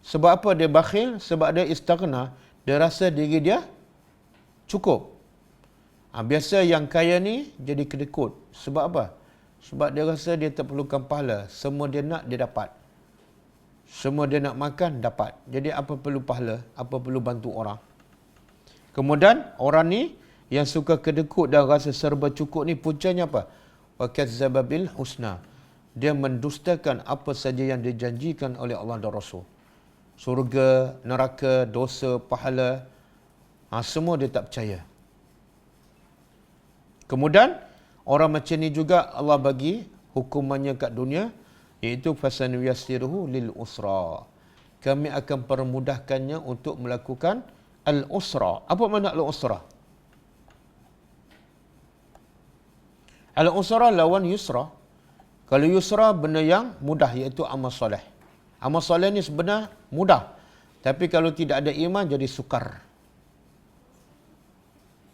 Sebab apa dia bakhil? Sebab dia istaghna, dia rasa diri dia cukup. Biasa yang kaya ni jadi kedekut. Sebab apa? Sebab dia rasa dia tak perlukan pahala. Semua dia nak, dia dapat. Semua dia nak makan, dapat. Jadi apa perlu pahala? Apa perlu bantu orang? Kemudian orang ni yang suka kedekut dan rasa serba cukup ni puncanya apa? Wa kazzaba bil husna. Dia mendustakan apa saja yang dijanjikan oleh Allah dan Rasul. Surga, neraka, dosa, pahala, semua dia tak percaya. Kemudian orang macam ni juga Allah bagi hukumannya kat dunia, iaitu fasanuyassiruhu lil usra. Kami akan permudahkannya untuk melakukan al-usra. Apa makna al-usra? Al-usra lawan yusra. Kalau yusra benda yang mudah, iaitu amal soleh. Amal soleh ni sebenarnya mudah. Tapi kalau tidak ada iman jadi sukar.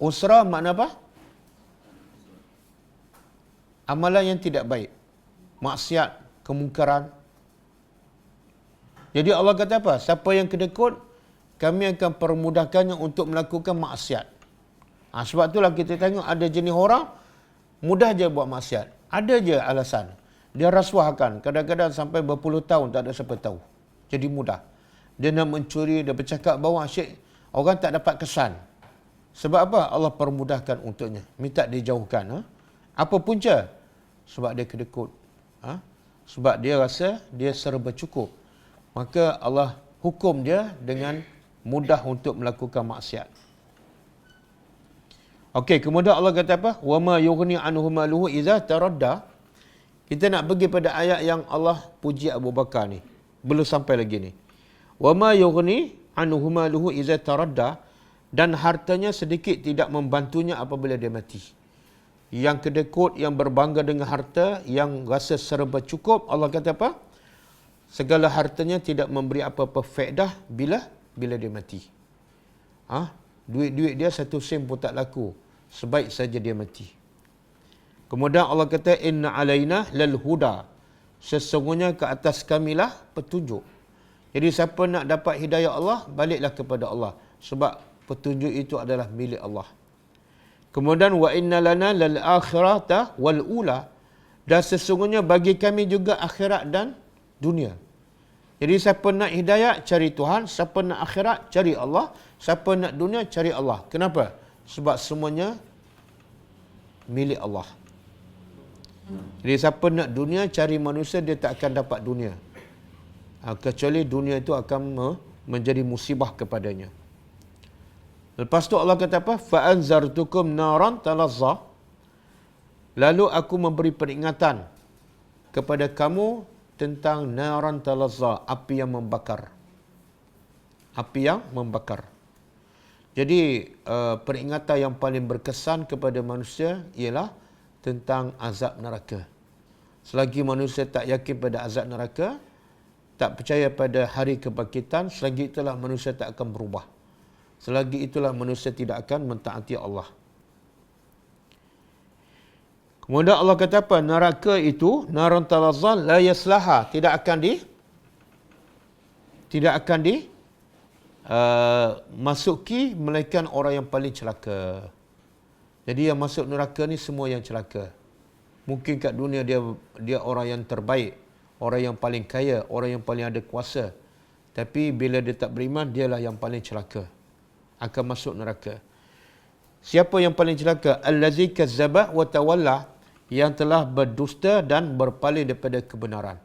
Usra makna apa? Amalan yang tidak baik. Maksiat, kemungkaran. Jadi Allah kata apa? Siapa yang kedekut, kami akan permudahkannya untuk melakukan maksiat. Sebab itulah kita tengok ada jenis orang, mudah je buat maksiat. Ada je alasan. Dia rasuahkan. Kadang-kadang sampai berpuluh tahun tak ada siapa tahu. Jadi mudah. Dia nak mencuri, dia bercakap bawa asyik. Orang tak dapat kesan. Sebab apa? Allah permudahkan untuknya. Minta dijauhkan. Apa punca? Sebab dia kedekut. Sebab dia rasa dia serba cukup. Maka Allah hukum dia dengan mudah untuk melakukan maksiat. Okey, kemudian Allah kata apa? Wa ma yughni anhu maluhu idza taradda. Kita nak pergi pada ayat yang Allah puji Abu Bakar ni. Belum sampai lagi ni. Wa ma yughni anhu maluhu idza taradda, dan hartanya sedikit tidak membantunya apabila dia mati. Yang kedekut, yang berbangga dengan harta, yang rasa serba cukup, Allah kata apa? Segala hartanya tidak memberi apa-apa faedah bila dia mati. Duit-duit dia 1 sen pun tak laku, sebaik saja dia mati. Kemudian Allah kata, inna alaina lal huda, sesungguhnya ke atas kamilah petunjuk. Jadi siapa nak dapat hidayah Allah, baliklah kepada Allah, sebab petunjuk itu adalah milik Allah. Kemudian wa inna lana lal akhirata wal ula, dan sesungguhnya bagi kami juga akhirat dan dunia. Jadi siapa nak hidayah, cari Tuhan. Siapa nak akhirat, cari Allah. Siapa nak dunia, cari Allah. Kenapa? Sebab semuanya milik Allah. Jadi siapa nak dunia, cari manusia, dia tak akan dapat dunia. Kecuali dunia itu akan menjadi musibah kepadanya. Lepas tu Allah kata apa? Fa'anzartukum naran talazza. Lalu aku memberi peringatan kepada kamu tentang naran talazza, api yang membakar. Api yang membakar. Jadi peringatan yang paling berkesan kepada manusia ialah tentang azab neraka. Selagi manusia tak yakin pada azab neraka, tak percaya pada hari kebangkitan, selagi itulah manusia tak akan berubah. Selagi itulah manusia tidak akan mentaati Allah. Kemudian Allah kata apa? Neraka itu, naran talazza la yaslaha, tidak akan masuki melainkan orang yang paling celaka. Jadi yang masuk neraka ni semua yang celaka. Mungkin kat dunia dia orang yang terbaik, orang yang paling kaya, orang yang paling ada kuasa. Tapi bila dia tak beriman, dialah yang paling celaka, akan masuk neraka. Siapa yang paling celaka? Allazi kazzaba wa tawalla, yang telah berdusta dan berpaling daripada kebenaran.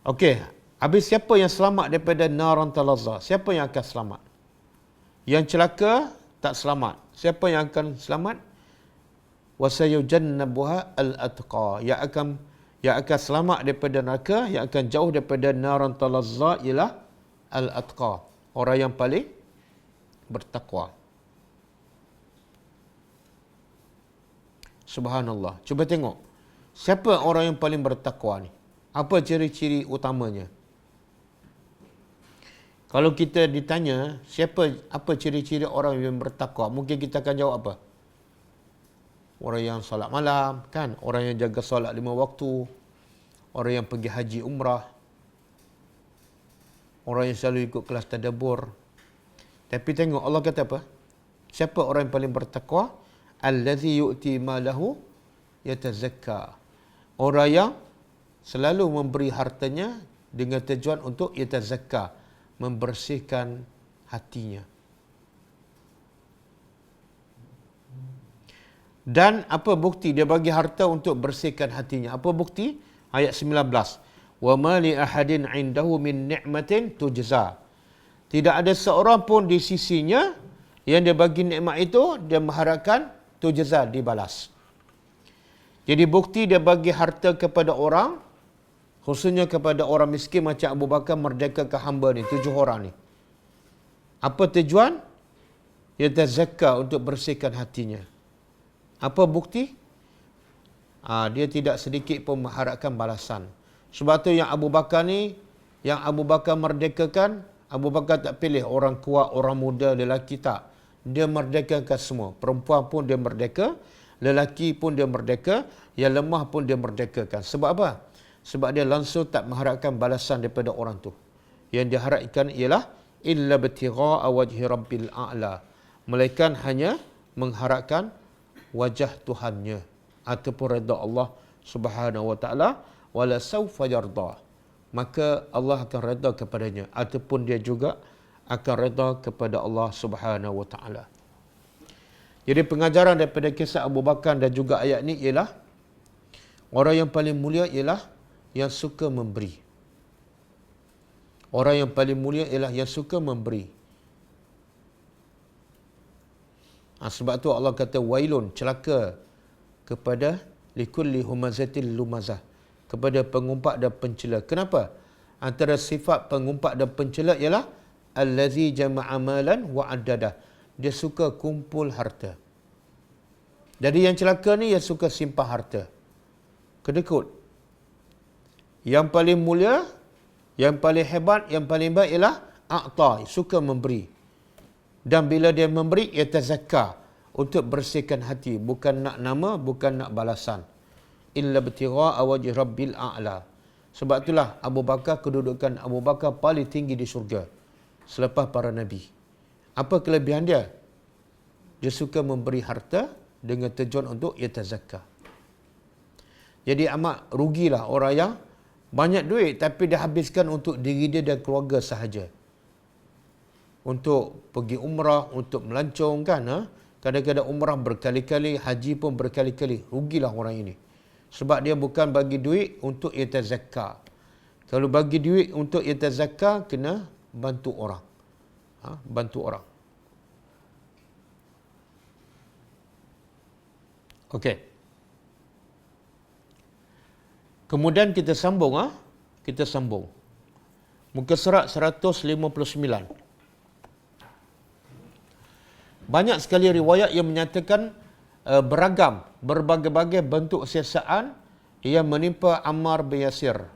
Okey, habis siapa yang selamat daripada naran talazza? Siapa yang akan selamat? Yang celaka tak selamat. Siapa yang akan selamat? Wasayujannabuha al-atqa, yang akan selamat daripada neraka, yang akan jauh daripada naran talazza ialah al-atqa, orang yang paling bertakwa. Subhanallah. Cuba tengok. Siapa orang yang paling bertakwa ni? Apa ciri-ciri utamanya? Kalau kita ditanya, apa ciri-ciri orang yang bertakwa? Mungkin kita akan jawab apa? Orang yang solat malam, kan? Orang yang jaga solat 5 waktu. Orang yang pergi haji umrah. Orang yang selalu ikut kelas tadabbur. Tapi tengok Allah kata apa? Siapa orang yang paling bertakwa? Allazi yu'ti malahu yatazakka. Orang yang selalu memberi hartanya dengan tujuan untuk yatazakka, membersihkan hatinya. Dan apa bukti dia bagi harta untuk bersihkan hatinya? Apa bukti? Ayat 19. Wa ma li ahadin 'indahu min ni'matin tujza. Tidak ada seorang pun di sisinya yang dia bagi nikmat itu, dia mengharapkan tujza, dibalas. Jadi bukti dia bagi harta kepada orang, khususnya kepada orang miskin macam Abu Bakar, merdekakan hamba ni, 7 orang ni. Apa tujuan? Yatazakka, untuk bersihkan hatinya. Apa bukti? Dia tidak sedikit pun mengharapkan balasan. Sebab tu yang Abu Bakar ni, yang Abu Bakar merdekakan, Abu Bakar tak pilih orang kuat, orang muda, lelaki, tak. Dia merdekakan semua. Perempuan pun dia merdeka, lelaki pun dia merdeka, yang lemah pun dia merdekakan. Sebab apa? Sebab dia langsung tak mengharapkan balasan daripada orang tu. Yang diharapkan ialah illa btigha'a wajhi rabbil a'la, melainkan hanya mengharapkan wajah Tuhannya ataupun redha Allah Subhanahu wa taala. Wala saufa yarda, maka Allah akan redha kepadanya, ataupun dia juga akan redha kepada Allah Subhanahu wa taala. Jadi pengajaran daripada kisah Abu Bakar dan juga ayat ni ialah orang yang paling mulia ialah yang suka memberi. Orang yang paling mulia ialah yang suka memberi. Sebab tu Allah kata wailun, celaka kepada likulli humazatil lumazah, kepada pengumpat dan pencela. Kenapa? Antara sifat pengumpat dan pencela ialah allazi jama'a malan wa addadah. Dia suka kumpul harta. Jadi yang celaka ni dia suka simpan harta. Kedekut. Yang paling mulia, yang paling hebat, yang paling baik ialah a'ta, suka memberi. Dan bila dia memberi, ia tazakka, untuk bersihkan hati, bukan nak nama, bukan nak balasan. Illa btigha'a wajhi rabbil a'la. Sebab itulah Abu Bakar, kedudukan Abu Bakar paling tinggi di syurga selepas para nabi. Apa kelebihan dia? Dia suka memberi harta dengan tujuan untuk yatazakka. Jadi amat rugilah orang yang banyak duit tapi dia habiskan untuk diri dia dan keluarga sahaja. Untuk pergi umrah, untuk melancong kan. Kadang-kadang umrah berkali-kali, haji pun berkali-kali. Rugilah orang ini. Sebab dia bukan bagi duit untuk yatazakka. Kalau bagi duit untuk yatazakka, kena bantu orang. Bantu orang. Okey. Kemudian kita sambung. Kita sambung. Muka surat 159. Banyak sekali riwayat yang menyatakan beragam, berbagai-bagai bentuk siasaan yang menimpa Ammar bin Yasir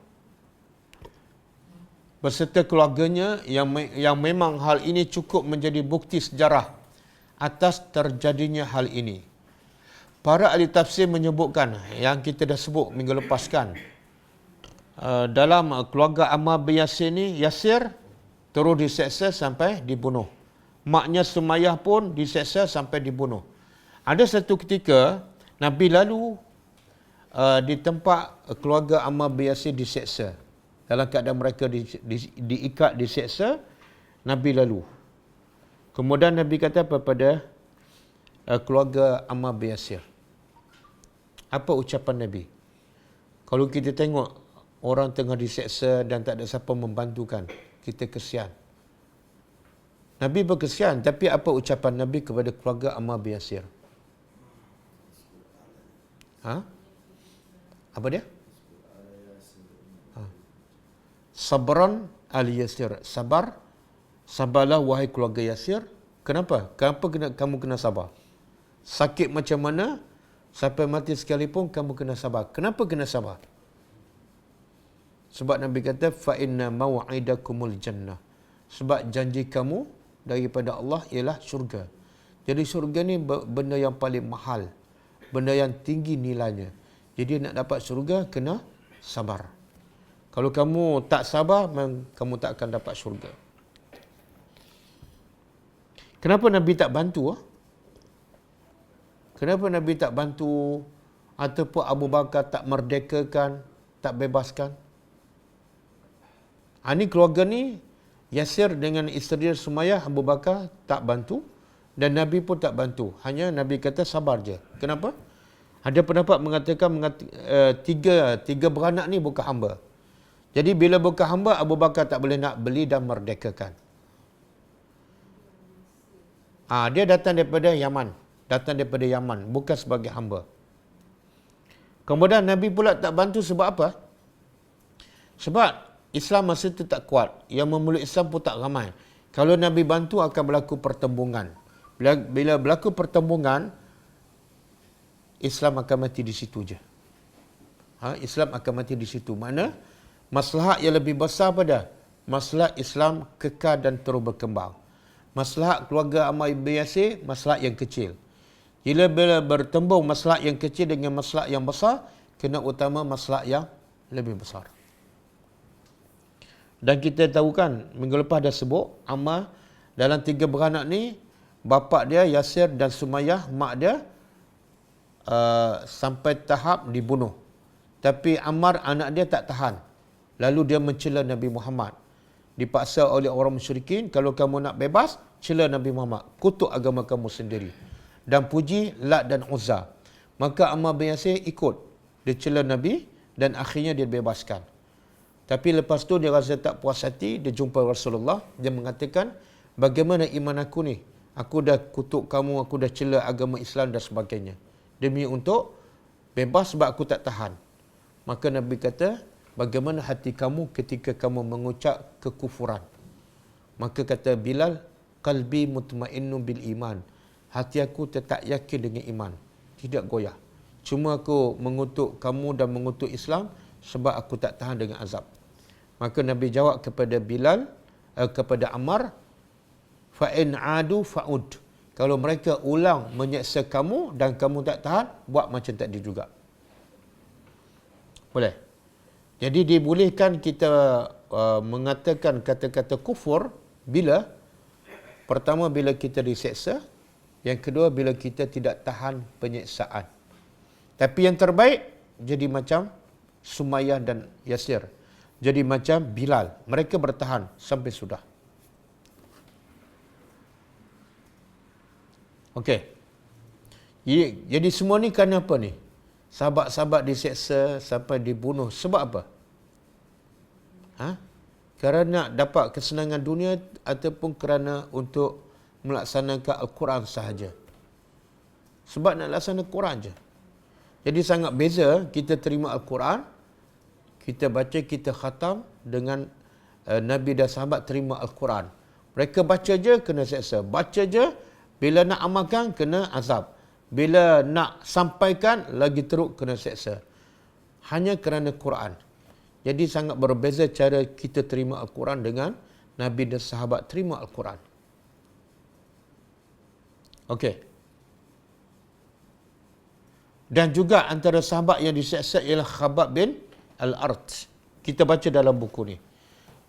beserta keluarganya yang memang hal ini cukup menjadi bukti sejarah atas terjadinya hal ini. Para ahli tafsir menyebutkan yang kita dah sebut minggu lepas kan. Dalam keluarga Ammar bin Yasir ni, Yasir terus diseksa sampai dibunuh. Maknya Sumayyah pun diseksa sampai dibunuh. Ada satu ketika Nabi lalu di tempat keluarga Ammar bin Yasir diseksa. Dalam keadaan mereka diikat, diseksa, Nabi lalu. Kemudian Nabi kata kepada keluarga Ammar bin Yasir. Apa ucapan Nabi? Kalau kita tengok orang tengah diseksa dan tak ada siapa membantukan, kita kesian. Nabi berkesian, tapi apa ucapan Nabi kepada keluarga Ammar bin Yasir? Apa dia? Sabran al-Yasir. Sabarlah wahai keluarga Yasir. Kenapa? Kenapa kamu kena sabar? Sakit macam mana, sampai mati sekalipun kamu kena sabar. Kenapa kena sabar? Sebab Nabi kata, fa inna maw'idakumul jannah. Sebab janji kamu daripada Allah ialah syurga. Jadi syurga ni benda yang paling mahal, benda yang tinggi nilainya. Jadi nak dapat syurga kena sabar. Kalau kamu tak sabar, kamu tak akan dapat syurga. Kenapa Nabi tak bantu? Kenapa Nabi tak bantu ataupun Abu Bakar tak merdekakan, tak bebaskan? Ini keluarga ni, Yasir dengan isteri Sumayyah, Abu Bakar tak bantu dan Nabi pun tak bantu. Hanya Nabi kata sabar je. Kenapa? Ada pendapat mengatakan tiga beranak ni bukan hamba. Jadi bila bukan hamba, Abu Bakar tak boleh nak beli dan merdekakan. Dia datang daripada Yaman. Bukan sebagai hamba. Kemudian Nabi pula tak bantu sebab apa? Sebab Islam masa itu tak kuat. Yang memeluk Islam pun tak ramai. Kalau Nabi bantu akan berlaku pertembungan. Bila berlaku pertembungan, Islam akan mati di situ je. Islam akan mati di situ. Mana maslahat yang lebih besar pada maslahat Islam kekal dan terus berkembang. Maslahat keluarga Ammar bin Yasir, maslahat yang kecil. Bila bertembung maslahat yang kecil dengan maslahat yang besar, kena utama maslahat yang lebih besar. Dan kita tahu kan, minggu lepas dah sebut, Ammar dalam tiga beranak ni, bapa dia Yasir dan Sumayyah, mak dia sampai tahap dibunuh. Tapi Ammar anak dia tak tahan. Lalu dia mencela Nabi Muhammad. Dipaksa oleh orang musyrikin, kalau kamu nak bebas, cela Nabi Muhammad. Kutuk agama kamu sendiri. Dan puji Lat dan Uzza. Maka Ammar bin Yasir ikut. Dia cela Nabi dan akhirnya dia bebaskan. Tapi lepas tu dia rasa tak puas hati, dia jumpa Rasulullah. Dia mengatakan, bagaimana iman aku ni? Aku dah kutuk kamu, aku dah cela agama Islam dan sebagainya. Demi untuk bebas sebab aku tak tahan. Maka Nabi kata, bagaimana hati kamu ketika kamu mengucap kekufuran. Maka kata Bilal, qalbi mutmainnun bil iman. Hati aku tetap yakin dengan iman, tidak goyah. Cuma aku mengutuk kamu dan mengutuk Islam sebab aku tak tahan dengan azab. Maka Nabi jawab kepada Bilal, kepada Ammar, fa in adu fa'ud. Kalau mereka ulang menyeksa kamu dan kamu tak tahan, buat macam tadi juga. Boleh. Jadi dibolehkan kita mengatakan kata-kata kufur bila pertama bila kita diseksa, yang kedua bila kita tidak tahan penyeksaan. Tapi yang terbaik jadi macam Sumayyah dan Yasir. Jadi macam Bilal, mereka bertahan sampai sudah. Okey. Jadi semua ni kerana apa ni? Sahabat-sahabat diseksa sampai dibunuh. Sebab apa? Kerana nak dapat kesenangan dunia ataupun kerana untuk melaksanakan Al-Quran sahaja? Sebab nak laksanakan Al-Quran je. Jadi sangat beza kita terima Al-Quran, kita baca, kita khatam dengan Nabi dan sahabat terima Al-Quran. Mereka baca je kena seksa. Baca je, bila nak amalkan kena azab. Bila nak sampaikan lagi teruk kena seksa. Hanya kerana Quran. Jadi sangat berbeza cara kita terima Al-Quran dengan Nabi dan sahabat terima Al-Quran. Okey. Dan juga antara sahabat yang diseksa ialah Khabbab bin Al-Arat. Kita baca dalam buku ni.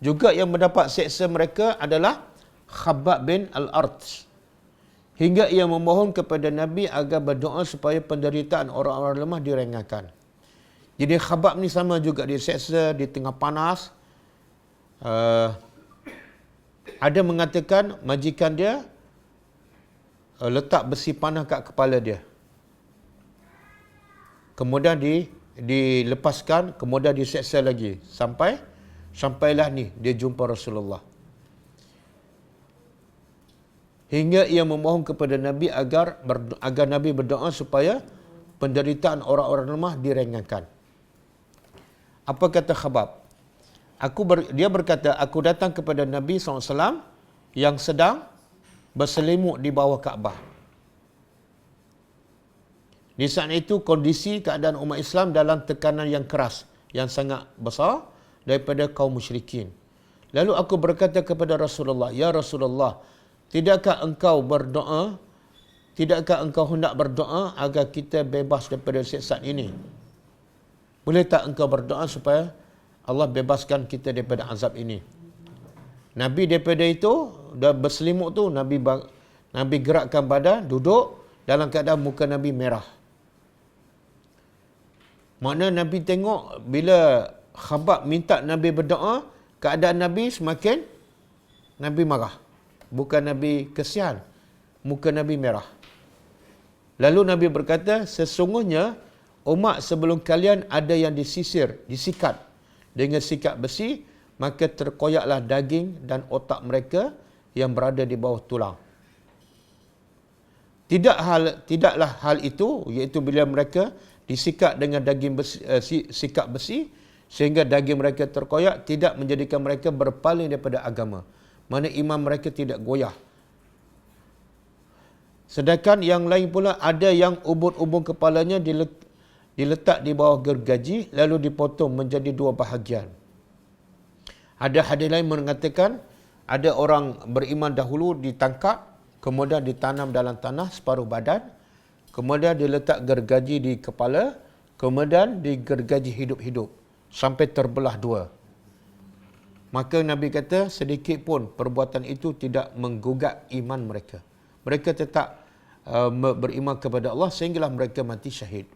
Juga yang mendapat seksa mereka adalah Khabbab bin Al-Arat. Hingga ia memohon kepada Nabi agar berdoa supaya penderitaan orang-orang lemah diringankan. Jadi Khabbab ni sama juga diseksa di tengah panas. Ada mengatakan majikan dia letak besi panah kat kepala dia. Kemudian dilepaskan, kemudian diseksa lagi. Sampailah ni dia jumpa Rasulullah. Hingga ia memohon kepada Nabi agar Nabi berdoa supaya penderitaan orang-orang lemah diringankan. Apa kata Khabbab? Dia berkata, aku datang kepada Nabi SAW yang sedang berselimut di bawah Kaabah. Di saat itu kondisi keadaan umat Islam dalam tekanan yang keras, yang sangat besar daripada kaum musyrikin. Lalu aku berkata kepada Rasulullah, ya Rasulullah, tidakkah engkau hendak berdoa agar kita bebas daripada siksaan ini? Boleh tak engkau berdoa supaya Allah bebaskan kita daripada azab ini? Nabi daripada itu, dah berselimut tu, Nabi gerakkan badan, duduk dalam keadaan muka Nabi merah. Makna Nabi tengok bila Khabbab minta Nabi berdoa, keadaan Nabi semakin Nabi marah. Bukan Nabi kesian, muka Nabi merah. Lalu Nabi berkata, sesungguhnya umat sebelum kalian ada yang disikat dengan sikat besi, maka terkoyaklah daging dan otak mereka yang berada di bawah tulang. Tidaklah hal itu, iaitu bila mereka disikat dengan daging besi, sikat besi, sehingga daging mereka terkoyak, tidak menjadikan mereka berpaling daripada agama. Mana iman mereka tidak goyah. Sedangkan yang lain pula ada yang ubun-ubun kepalanya diletak di bawah gergaji lalu dipotong menjadi dua bahagian. Ada hadis lain mengatakan ada orang beriman dahulu ditangkap, kemudian ditanam dalam tanah separuh badan, kemudian diletak gergaji di kepala, kemudian digergaji hidup-hidup sampai terbelah dua. Maka Nabi kata sedikit pun perbuatan itu tidak menggugat iman mereka. Mereka tetap beriman kepada Allah sehinggalah mereka mati syahid.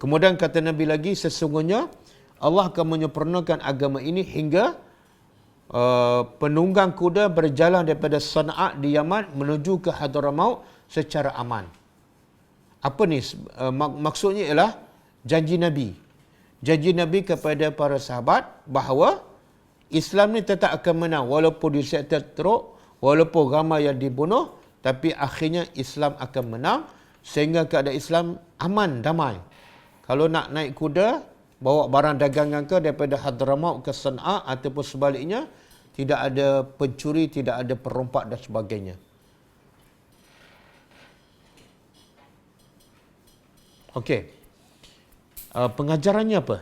Kemudian kata Nabi lagi, sesungguhnya Allah akan menyempurnakan agama ini hingga penunggang kuda berjalan daripada Sana'a di Yaman menuju ke Hadramaut secara aman. Apa ni? Maksudnya ialah janji Nabi. Janji Nabi kepada para sahabat bahawa Islam ni tetap akan menang walaupun diseksa teruk, walaupun ramai yang dibunuh, tapi akhirnya Islam akan menang sehingga keadaan Islam aman, damai. Kalau nak naik kuda, bawa barang dagangan ke daripada Hadramaut ke Sana'a ataupun sebaliknya, tidak ada pencuri, tidak ada perompak dan sebagainya. Okey. Pengajarannya apa?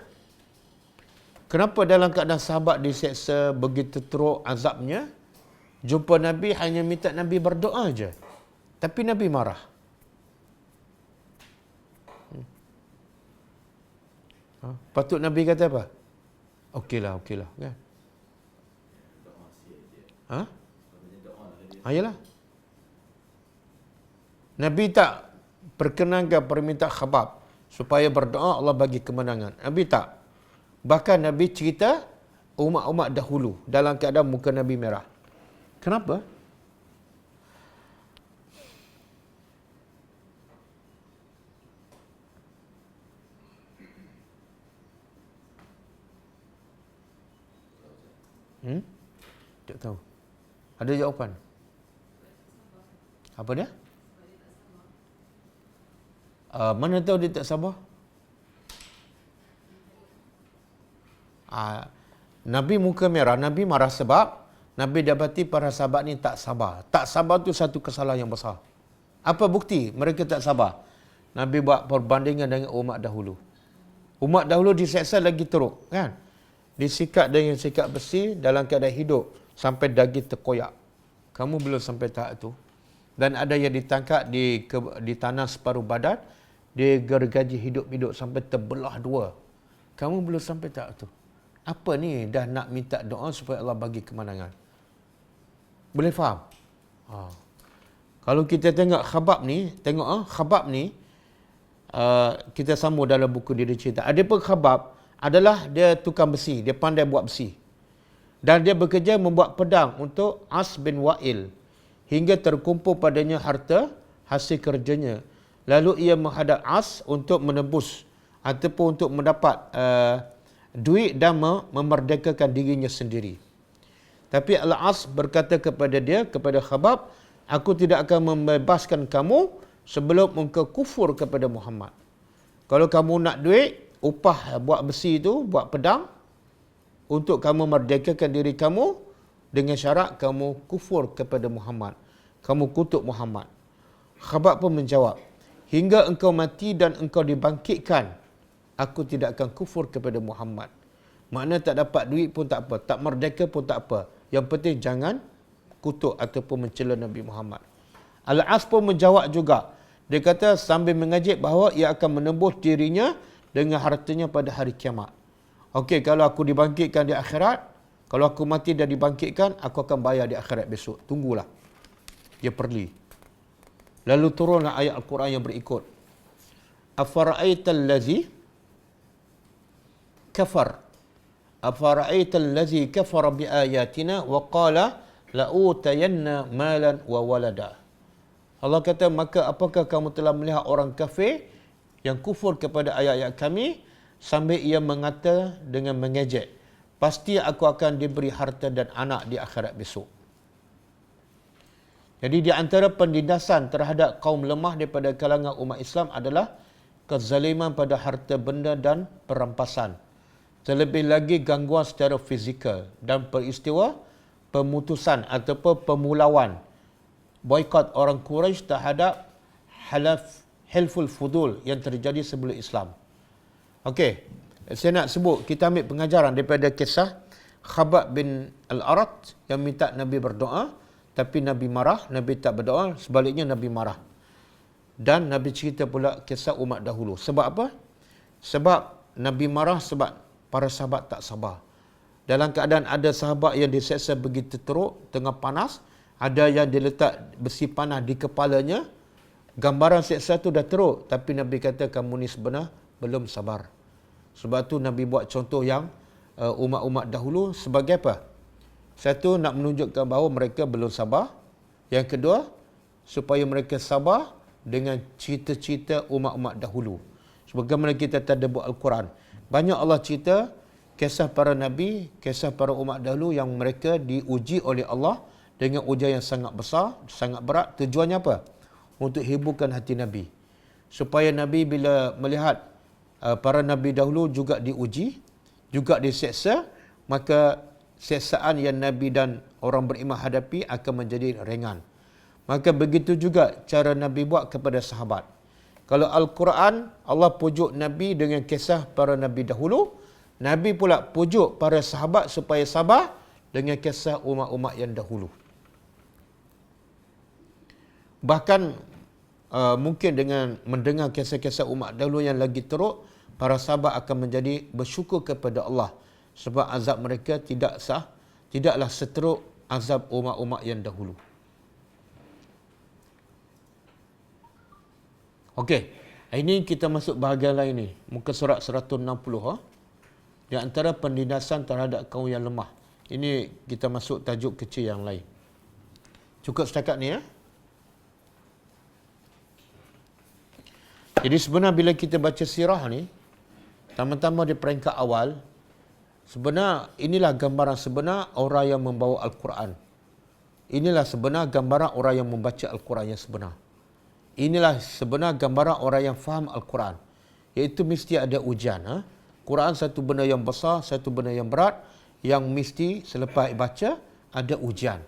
Kenapa dalam keadaan sahabat diseksa begitu teruk azabnya, jumpa Nabi hanya minta Nabi berdoa aja. Tapi Nabi marah. Patut Nabi kata apa? Okeylah, kan? Ayalah. Nabi tak perkenankan permintaan Khabbab supaya berdoa Allah bagi kemenangan. Nabi tak. Bahkan Nabi cerita umat-umat dahulu dalam keadaan muka Nabi merah. Kenapa? Tak tahu. Ada jawapan? Apa dia? Mana tahu dia tak sabar? Nabi muka merah, Nabi marah sebab Nabi dapati para sahabat ni tak sabar. Tak sabar tu satu kesalahan yang besar. Apa bukti mereka tak sabar? Nabi buat perbandingan dengan umat dahulu. Umat dahulu diseksa lagi teruk, kan? Disikat dengan sikat besi dalam keadaan hidup sampai daging terkoyak. Kamu belum sampai tahap tu. Dan ada yang ditangkap di tanah separuh badan, digergaji hidup-hidup sampai terbelah dua. Kamu belum sampai tahap tu. Apa ni dah nak minta doa supaya Allah bagi kemenangan? Boleh faham? Kalau kita tengok Khabbab ni, Khabbab ni kita sambung dalam buku dia cerita. Adapun Khabbab adalah dia tukang besi, dia pandai buat besi. Dan dia bekerja membuat pedang untuk As bin Wa'il hingga terkumpul padanya harta hasil kerjanya. Lalu ia menghadap As untuk menebus ataupun untuk mendapat duit dan memerdekakan dirinya sendiri. Tapi Al-As berkata kepada dia, kepada Khabbab, aku tidak akan membebaskan kamu sebelum engkau kufur kepada Muhammad. Kalau kamu nak duit, upah buat besi itu, buat pedang, untuk kamu merdekakan diri kamu dengan syarat kamu kufur kepada Muhammad. Kamu kutuk Muhammad. Khabbab pun menjawab, hingga engkau mati dan engkau dibangkitkan, aku tidak akan kufur kepada Muhammad. Makna tak dapat duit pun tak apa, tak merdeka pun tak apa. Yang penting jangan kutuk ataupun mencela Nabi Muhammad. Al-As pun menjawab juga. Dia kata sambil mengajak bahawa ia akan menembus dirinya dengan hartanya pada hari kiamat. Okey, kalau aku dibangkitkan di akhirat, kalau aku mati dan dibangkitkan, aku akan bayar di akhirat besok. Tunggulah. Dia perli. Lalu turunlah ayat Al-Quran yang berikut. Afara'aital ladzi kafar. Afara'aital ladzi kafara biayatina wa qala la'utayanna malan wa walada. Allah kata, maka apakah kamu telah melihat orang kafir yang kufur kepada ayat-ayat kami sambil ia mengata dengan mengejek, pasti aku akan diberi harta dan anak di akhirat besok. Jadi di antara penindasan terhadap kaum lemah daripada kalangan umat Islam adalah kezaliman pada harta benda dan perampasan. Terlebih lagi gangguan secara fizikal dan peristiwa pemutusan ataupun pemulauan boikot orang Quraisy terhadap Hilful Fudul yang terjadi sebelum Islam. Okey, saya nak sebut, kita ambil pengajaran daripada kisah Khabbab bin Al-Arat yang minta Nabi berdoa, tapi Nabi marah, Nabi tak berdoa, sebaliknya Nabi marah. Dan Nabi cerita pula kisah umat dahulu. Sebab apa? Sebab Nabi marah sebab para sahabat tak sabar. Dalam keadaan ada sahabat yang diseksa begitu teruk, tengah panas, ada yang diletak besi panas di kepalanya. Gambaran seksa tu dah teruk, tapi Nabi kata kamu ni sebenar belum sabar. Sebab tu Nabi buat contoh yang umat-umat dahulu sebagai apa? Satu, nak menunjukkan bahawa mereka belum sabar. Yang kedua, supaya mereka sabar dengan cerita-cerita umat-umat dahulu. Sebagaimana kita tadabbur Al-Quran. Banyak Allah cerita kisah para Nabi, kisah para umat dahulu yang mereka diuji oleh Allah dengan ujian yang sangat besar, sangat berat. Tujuannya apa? Untuk hiburkan hati Nabi. Supaya Nabi bila melihat para nabi dahulu juga diuji, juga diseksa, maka seksaan yang nabi dan orang beriman hadapi akan menjadi ringan. Maka begitu juga cara nabi buat kepada sahabat. Kalau Al-Quran, Allah pujuk nabi dengan kisah para nabi dahulu, nabi pula pujuk para sahabat supaya sabar dengan kisah umat-umat yang dahulu. Bahkan mungkin dengan mendengar kisah-kisah umat dahulu yang lagi teruk, para sahabat akan menjadi bersyukur kepada Allah sebab azab mereka tidaklah seteruk azab umat-umat yang dahulu. Okey, ini kita masuk bahagian lain ni, muka surat 160 ha. Di antara penindasan terhadap kaum yang lemah. Ini kita masuk tajuk kecil yang lain. Cukup setakat ni ya. Jadi sebenarnya bila kita baca sirah ni, pertama-tama di peringkat awal, sebenarnya inilah gambaran sebenar orang yang membawa Al-Quran. Inilah sebenar gambaran orang yang membaca Al-Quran yang sebenar. Inilah sebenar gambaran orang yang faham Al-Quran. Iaitu mesti ada ujian. Quran satu benda yang besar, satu benda yang berat, yang mesti selepas baca ada ujian.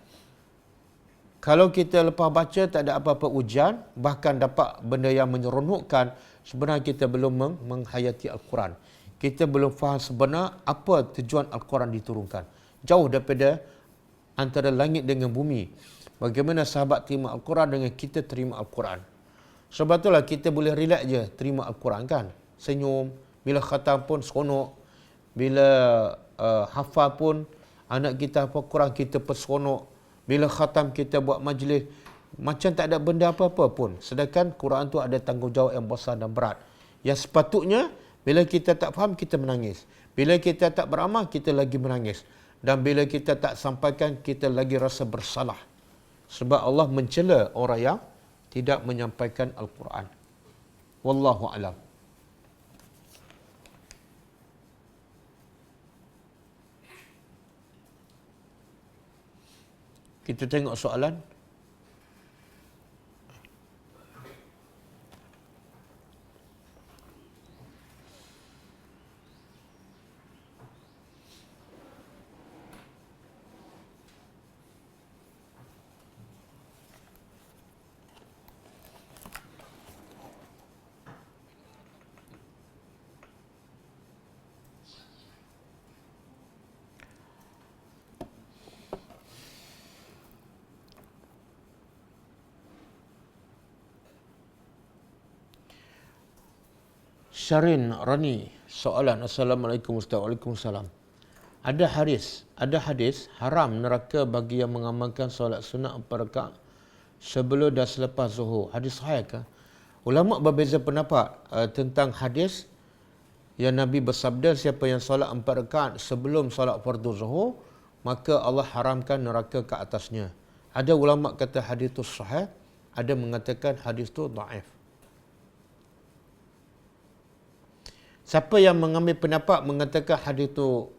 Kalau kita lepas baca tak ada apa-apa ujian, bahkan dapat benda yang menyeronokkan, sebenarnya kita belum menghayati Al-Quran. Kita belum faham sebenar apa tujuan Al-Quran diturunkan. Jauh daripada antara langit dengan bumi. Bagaimana sahabat terima Al-Quran dengan kita terima Al-Quran. Sebab itulah kita boleh relax je terima Al-Quran kan. Senyum, bila khatam pun seronok. Bila hafal pun anak kita hafal Quran kita seronok. Bila khatam kita buat majlis, macam tak ada benda apa-apa pun. Sedangkan Quran tu ada tanggungjawab yang besar dan berat. Yang sepatutnya, bila kita tak faham, kita menangis. Bila kita tak beramal, kita lagi menangis. Dan bila kita tak sampaikan, kita lagi rasa bersalah. Sebab Allah mencela orang yang tidak menyampaikan Al-Quran. Wallahu a'lam. Kita tengok soalan. Syarin Rani, soalan. Assalamualaikum Ustaz. Waalaikumsalam. Ada hadis haram neraka bagi yang mengamalkan solat sunat 4 rakaat sebelum dan selepas zuhur. Hadis sahih ke? Ulama berbeza pendapat tentang hadis yang Nabi bersabda siapa yang solat 4 rakaat sebelum solat fardu zuhur maka Allah haramkan neraka ke atasnya. Ada ulama kata hadis itu sahih, ada mengatakan hadis itu dhaif. Siapa yang mengambil pendapat mengatakan hadis itu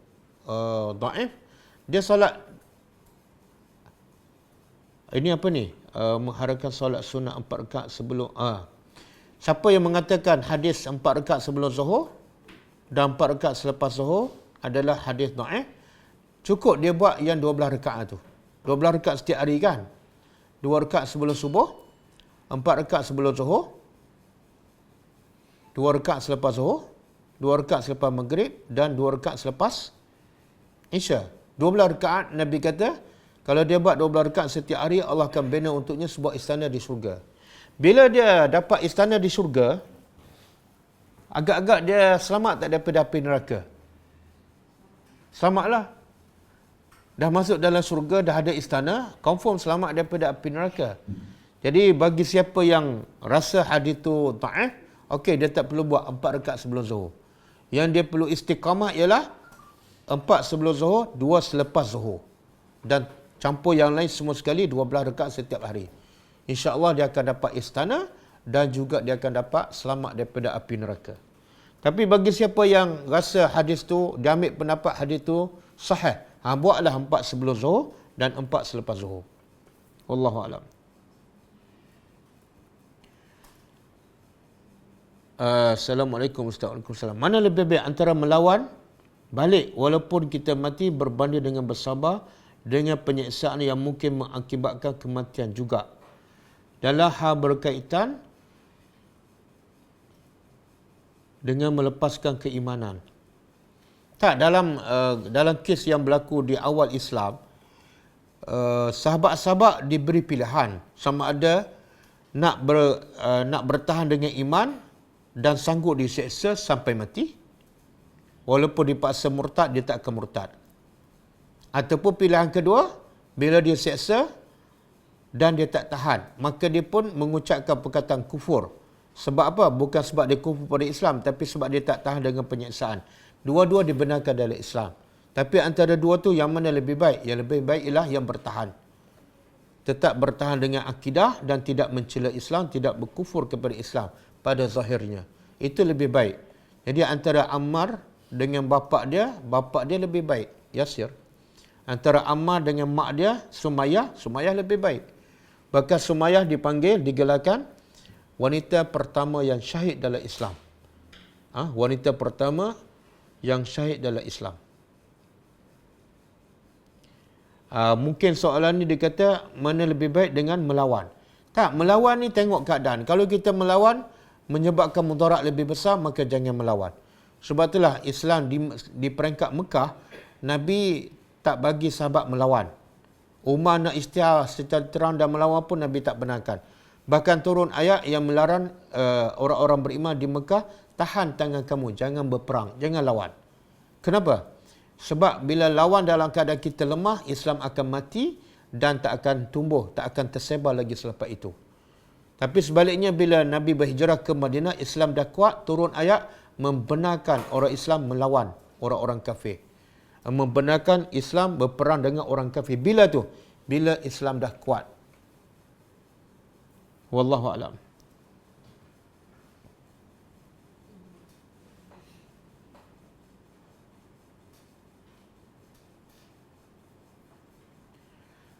dhaif, dia solat ini apa ni? Mengharapkan solat sunat 4 rakaat sebelum siapa yang mengatakan hadis 4 rakaat sebelum zuhur dan 4 rakaat selepas zuhur adalah hadis dhaif, cukup dia buat yang 12 rakaat tu. 12 rakaat setiap hari kan? 2 rakaat sebelum subuh, 4 rakaat sebelum zuhur, 2 rakaat selepas zuhur, 2 rakaat selepas maghrib dan 2 rakaat selepas Isya. 12 rakaat Nabi kata, kalau dia buat 12 rakaat setiap hari, Allah akan bina untuknya sebuah istana di syurga. Bila dia dapat istana di syurga, agak-agak dia selamat tak daripada api neraka. Selamatlah. Dah masuk dalam syurga, dah ada istana, confirm selamat daripada api neraka. Jadi bagi siapa yang rasa hadis tu dhaif, okey, dia tak perlu buat 4 rakaat sebelum zuhur. Yang dia perlu istiqamah ialah 4 sebelum zuhur, 2 selepas zuhur. Dan campur yang lain semua sekali 12 rakaat setiap hari. InsyaAllah dia akan dapat istana dan juga dia akan dapat selamat daripada api neraka. Tapi bagi siapa yang rasa hadis tu, dia ambil pendapat hadis tu sahih, buatlah 4 sebelum zuhur dan 4 selepas zuhur. Wallahu a'lam. Assalamualaikum Ustaz. Waalaikumsalam. Mana lebih baik antara melawan balik walaupun kita mati berbanding dengan bersabar dengan penyiksaan yang mungkin mengakibatkan kematian juga? Dalam hal berkaitan dengan melepaskan keimanan. Tak, dalam kes yang berlaku di awal Islam, sahabat-sahabat diberi pilihan sama ada nak bertahan dengan iman dan sanggup diseksa sampai mati, walaupun dipaksa murtad, dia tak akan murtad. Ataupun pilihan kedua, bila dia seksa dan dia tak tahan, maka dia pun mengucapkan perkataan kufur. Sebab apa? Bukan sebab dia kufur pada Islam, tapi sebab dia tak tahan dengan penyiksaan. Dua-dua dibenarkan dalam Islam. Tapi antara dua tu yang mana lebih baik? Yang lebih baik ialah yang bertahan. Tetap bertahan dengan akidah dan tidak mencela Islam, tidak berkufur kepada Islam pada zahirnya. Itu lebih baik. Jadi antara Ammar dengan bapa dia lebih baik, Yasir. Antara Ammar dengan mak dia, Sumayyah lebih baik. Bahkan Sumayyah digelarkan wanita pertama yang syahid dalam Islam. Wanita pertama yang syahid dalam Islam. Mungkin soalan ni dia kata mana lebih baik dengan melawan. Tak, melawan ni tengok keadaan. Kalau kita melawan menyebabkan mudarat lebih besar, maka jangan melawan. Sebab itulah Islam di peringkat Mekah, Nabi tak bagi sahabat melawan. Umar nak isytihar secara terang dan melawan pun Nabi tak benarkan. Bahkan turun ayat yang melarang orang-orang beriman di Mekah, tahan tangan kamu, jangan berperang, jangan lawan. Kenapa? Sebab bila lawan dalam keadaan kita lemah, Islam akan mati dan tak akan tumbuh, tak akan tersebar lagi selepas itu. Tapi sebaliknya bila Nabi berhijrah ke Madinah, Islam dah kuat, turun ayat membenarkan orang Islam melawan orang-orang kafir. Membenarkan Islam berperang dengan orang kafir. Bila tu? Bila Islam dah kuat. Wallahu a'lam.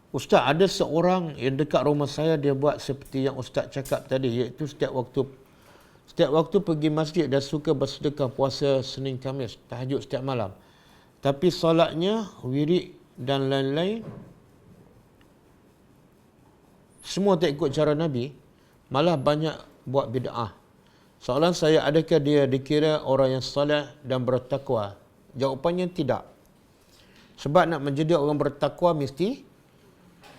Ustaz, ada seorang yang dekat rumah saya, dia buat seperti yang Ustaz cakap tadi, iaitu setiap waktu pergi masjid dan suka bersedekah puasa Senin Khamis, tahajud setiap malam. Tapi solatnya, wirid dan lain-lain, semua tak ikut cara Nabi, malah banyak buat bid'ah. Soalan saya, adakah dia dikira orang yang salih dan bertakwa? Jawapannya tidak. Sebab nak menjadi orang bertakwa mesti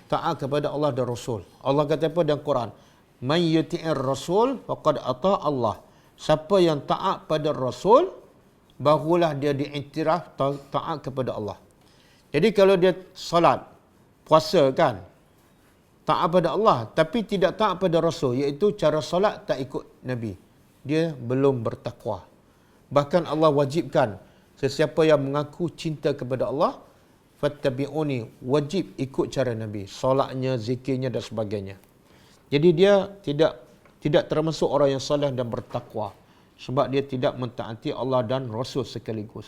taat kepada Allah dan Rasul. Allah kata apa dalam Quran? Man yuti'ir Rasul faqad ata Allah. Siapa yang taat pada Rasul, barulah dia diiktiraf taat kepada Allah. Jadi kalau dia salat, puasa kan, taat pada Allah, tapi tidak taat pada Rasul, iaitu cara salat tak ikut Nabi, dia belum bertakwa. Bahkan Allah wajibkan sesiapa yang mengaku cinta kepada Allah, fattabi'uni, wajib ikut cara Nabi, solatnya, zikirnya dan sebagainya. Jadi dia tidak termasuk orang yang salih dan bertakwa, sebab dia tidak mentaati Allah dan Rasul sekaligus.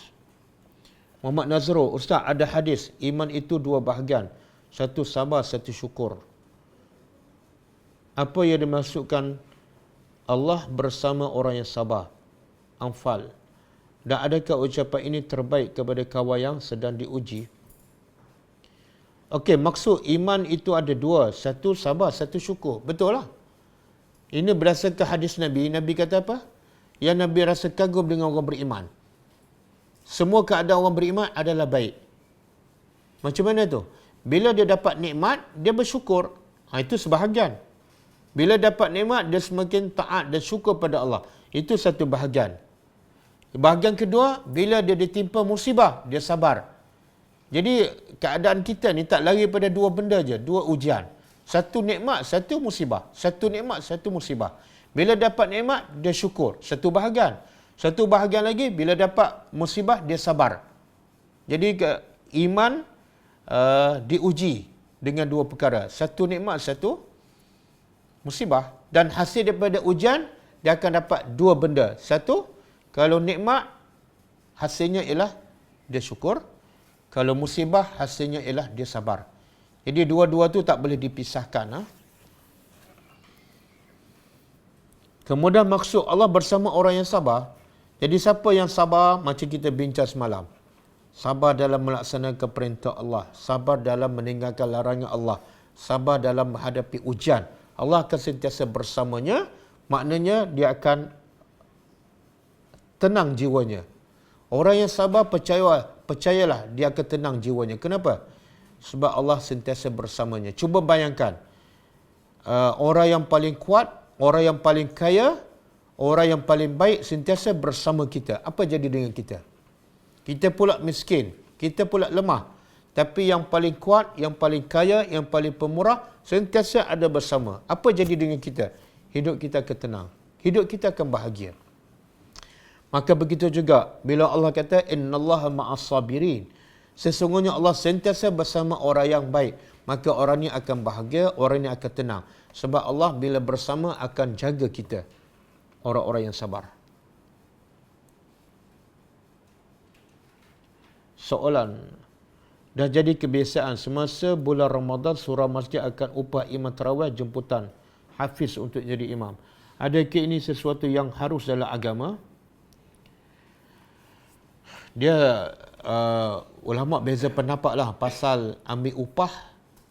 Muhammad Nazrul, Ustaz, ada hadis iman itu dua bahagian, satu sabar, satu syukur. Apa yang dimaksudkan Allah bersama orang yang sabar? Anfal. Dan adakah ucapan ini terbaik kepada kawan yang sedang diuji? Okey, maksud iman itu ada dua. Satu sabar, satu syukur. Betul lah. Ini berdasarkan hadis Nabi. Nabi kata apa? Yang Nabi rasa kagum dengan orang beriman. Semua keadaan orang beriman adalah baik. Macam mana tu? Bila dia dapat nikmat, dia bersyukur. Itu sebahagian. Bila dapat nikmat, dia semakin taat dan syukur pada Allah. Itu satu bahagian. Bahagian kedua, bila dia ditimpa musibah, dia sabar. Jadi keadaan kita ni tak lari pada dua benda je, dua ujian. Satu nikmat, satu musibah. Satu nikmat, satu musibah. Bila dapat nikmat, dia syukur. Satu bahagian. Satu bahagian lagi, bila dapat musibah, dia sabar. Jadi iman diuji dengan dua perkara. Satu nikmat, satu musibah. Dan hasil daripada ujian, dia akan dapat dua benda. Satu, kalau nikmat, hasilnya ialah dia syukur. Kalau musibah, hasilnya ialah dia sabar. Jadi dua-dua tu tak boleh dipisahkan. Kemudian maksud Allah bersama orang yang sabar. Jadi siapa yang sabar, macam kita bincang semalam. Sabar dalam melaksanakan perintah Allah. Sabar dalam meninggalkan larangan Allah. Sabar dalam menghadapi ujian. Allah akan sentiasa bersamanya. Maknanya dia akan tenang jiwanya. Orang yang sabar percayalah dia akan tenang jiwanya. Kenapa? Sebab Allah sentiasa bersamanya. Cuba bayangkan. Orang yang paling kuat, orang yang paling kaya, orang yang paling baik sentiasa bersama kita. Apa jadi dengan kita? Kita pula miskin, kita pula lemah. Tapi yang paling kuat, yang paling kaya, yang paling pemurah sentiasa ada bersama. Apa jadi dengan kita? Hidup kita akan tenang. Hidup kita akan bahagia. Maka begitu juga bila Allah kata innallaha ma'as sabirin. Sesungguhnya Allah sentiasa bersama orang yang baik. Maka orang ini akan bahagia, orang ini akan tenang. Sebab Allah bila bersama akan jaga kita. Orang-orang yang sabar. Soalan. Dah jadi kebiasaan semasa bulan Ramadan surah masjid akan upah imam tarawih jemputan hafiz untuk jadi imam. Adakah ini sesuatu yang harus dalam agama? Dia ulama beza pendapat lah pasal ambil upah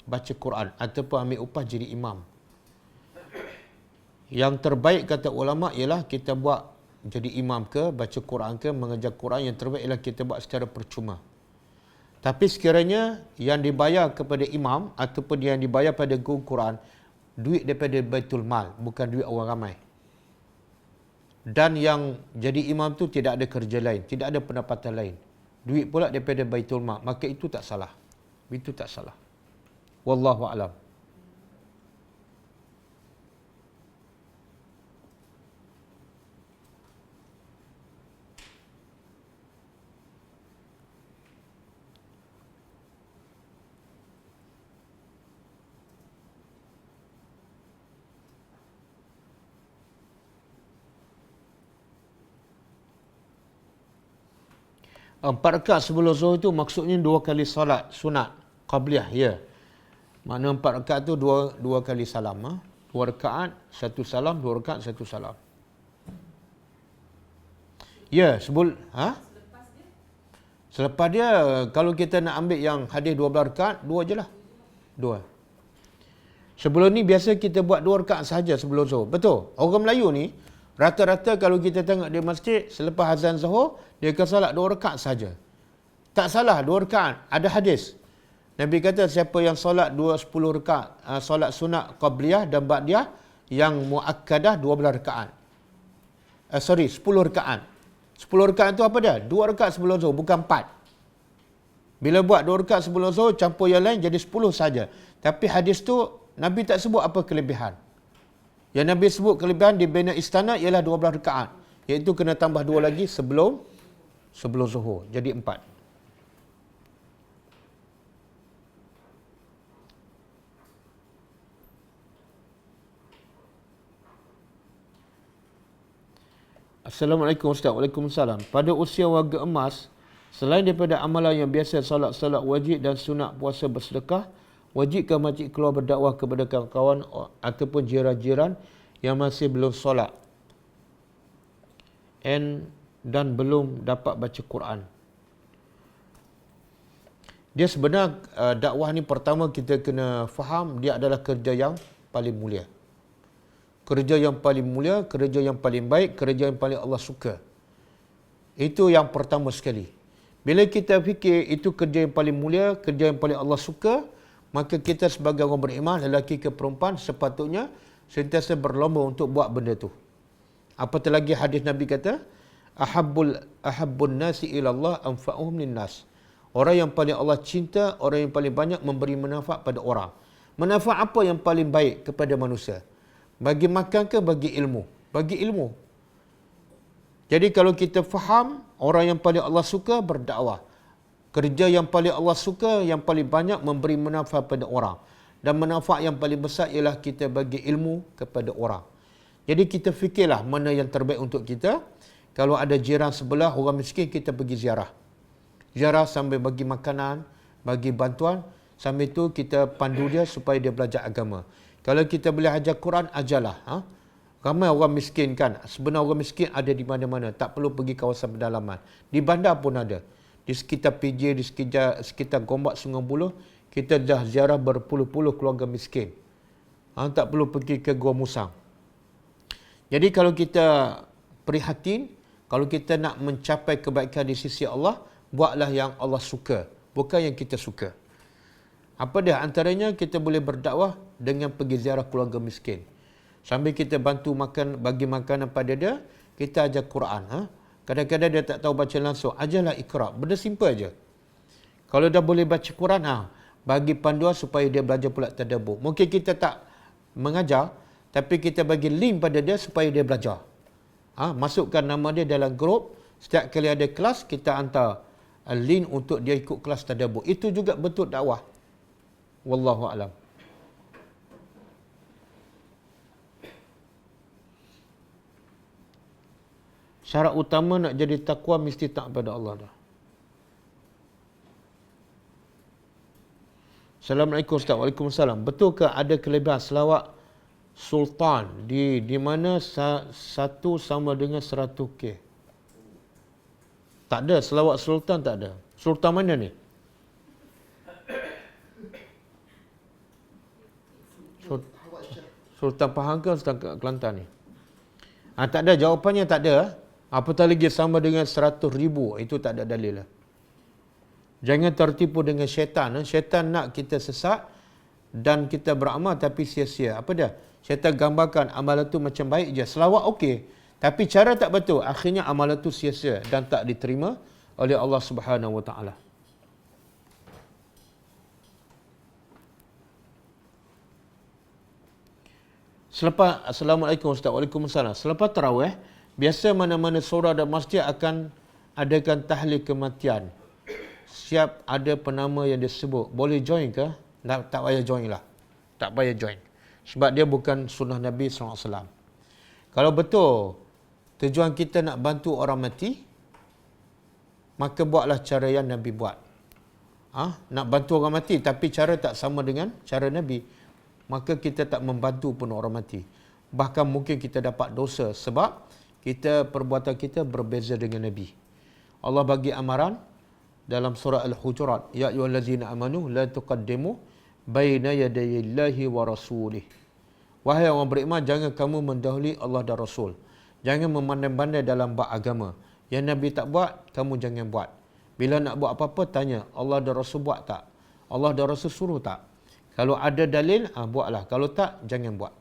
baca Quran ataupun ambil upah jadi imam. Yang terbaik kata ulama ialah kita buat jadi imam ke, baca Quran ke, mengajar Quran. Yang terbaik ialah kita buat secara percuma. Tapi sekiranya yang dibayar kepada imam ataupun yang dibayar pada guru Quran, duit daripada Baitul Mal, bukan duit orang ramai. Dan yang jadi imam tu tidak ada kerja lain, tidak ada pendapatan lain. Duit pula daripada Baitul Mal, maka itu tak salah. Itu tak salah. Wallahu a'lam. Empat rakaat sebelum zuhur itu maksudnya 2 kali solat sunat qabliyah, ya. Makna 4 rakaat tu dua kali salam. 2 rakaat, 1 salam, 2 rakaat, 1 salam. Ya, Selepas dia, kalau kita nak ambil yang hadis 12 rakaat, 2 je lah. 2. Sebelum ni biasa kita buat 2 rakaat sahaja sebelum zuhur. Betul? Orang Melayu ni, rata-rata kalau kita tengok di masjid, selepas azan zuhur, dia akan salat 2 rakaat saja. Tak salah, 2 rakaat. Ada hadis. Nabi kata siapa yang solat 10 rakaat, solat sunat qabliyah dan ba'diyah, yang muakkadah 12 rakaat. 10 rakaat. 10 rakaat itu apa dia? 2 rakaat sebelum zuhur, bukan 4. Bila buat 2 rakaat sebelum zuhur, campur yang lain jadi 10 saja. Tapi hadis tu Nabi tak sebut apa kelebihan. Yang Nabi sebut kelebihan di bina istana ialah 12 rakaat. Iaitu kena tambah 2 lagi sebelum zuhur. Jadi 4. Assalamualaikum Ustaz. Waalaikumsalam. Pada usia warga emas, selain daripada amalan yang biasa solat wajib dan sunat puasa bersedekah, wajibkah makcik keluar berdakwah kepada kawan-kawan ataupun jiran-jiran yang masih belum solat dan belum dapat baca Quran? Dia sebenar dakwah ni pertama kita kena faham dia adalah kerja yang paling mulia. Kerja yang paling mulia, kerja yang paling baik, kerja yang paling Allah suka. Itu yang pertama sekali. Bila kita fikir itu kerja yang paling mulia, kerja yang paling Allah suka, maka kita sebagai orang beriman, lelaki ke perempuan, sepatutnya sentiasa berlomba untuk buat benda tu. Apatah lagi hadis Nabi kata, ahabbun nasi ilallah anfa'uhum linnas. Orang yang paling Allah cinta, orang yang paling banyak memberi manfaat pada orang. Manfaat apa yang paling baik kepada manusia? Bagi makan ke bagi ilmu? Bagi ilmu. Jadi kalau kita faham, orang yang paling Allah suka berdakwah. Kerja yang paling Allah suka, yang paling banyak memberi manfaat pada orang. Dan manfaat yang paling besar ialah kita bagi ilmu kepada orang. Jadi kita fikirlah mana yang terbaik untuk kita. Kalau ada jiran sebelah, orang miskin, kita pergi ziarah. Ziarah sambil bagi makanan, bagi bantuan. Sambil itu kita pandu dia supaya dia belajar agama. Kalau kita boleh ajar Quran, ajarlah. Ramai orang miskin kan. Sebenarnya orang miskin ada di mana-mana. Tak perlu pergi kawasan pedalaman. Di bandar pun ada. Di sekitar PJ, di sekitar Gombak Sungai Buloh, kita dah ziarah berpuluh-puluh keluarga miskin. Tak perlu pergi ke Gua Musang. Jadi kalau kita prihatin, kalau kita nak mencapai kebaikan di sisi Allah, buatlah yang Allah suka, bukan yang kita suka. Apa dia? Antaranya kita boleh berdakwah dengan pergi ziarah keluarga miskin. Sambil kita bantu makan, bagi makanan pada dia, kita ajar Quran. Kadang-kadang dia tak tahu baca langsung, ajarlah Iqra. Benda simple aja. Kalau dah boleh baca Quran, bagi panduan supaya dia belajar pula tadabbur. Mungkin kita tak mengajar, tapi kita bagi link pada dia supaya dia belajar. Masukkan nama dia dalam grup. Setiap kali ada kelas, kita hantar link untuk dia ikut kelas tadabbur. Itu juga bentuk dakwah. Wallahu a'lam. Syarat utama nak jadi takwa mesti taat pada Allah dah. Assalamualaikum Ustaz. Waalaikumsalam. Betulkah ada kelebihan selawat sultan di mana satu sama dengan 100k? Tak ada. Selawat sultan tak ada. Sultan mana ni? Sultan Pahang ke Sultan Kelantan ni? Tak ada. Jawapannya tak ada. Apatah lagi sama dengan 100,000. Itu tak ada dalil lah. Jangan tertipu dengan syaitan. Syaitan nak kita sesat dan kita beramal tapi sia-sia. Apa dia? Syaitan gambarkan amalan tu macam baik je. Selawat okey. Tapi cara tak betul. Akhirnya amalan tu sia-sia dan tak diterima oleh Allah Subhanahu Wa Taala. Selepas Assalamualaikum Ustaz. Waalaikumsalam. Selepas tarawih, biasa mana-mana surau dan masjid akan adakan tahlil kematian. Siap ada penama yang disebut. Boleh join ke? Tak payah join lah. Tak payah join. Sebab dia bukan sunnah Nabi SAW. Kalau betul tujuan kita nak bantu orang mati, maka buatlah cara yang Nabi buat. Nak bantu orang mati tapi cara tak sama dengan cara Nabi, maka kita tak membantu pun orang mati. Bahkan mungkin kita dapat dosa sebab perbuatan kita berbeza dengan Nabi. Allah bagi amaran dalam surah Al-Hujurat, ya ayyuhallazina amanu la tuqaddimu baina yadayillahi wa rasulih. Wahai orang beriman, jangan kamu mendahului Allah dan Rasul. Jangan memandai-pandai dalam bab agama. Yang Nabi tak buat, kamu jangan buat. Bila nak buat apa-apa, tanya, Allah dan Rasul buat tak? Allah dan Rasul suruh tak? Kalau ada dalil, buatlah. Kalau tak, jangan buat.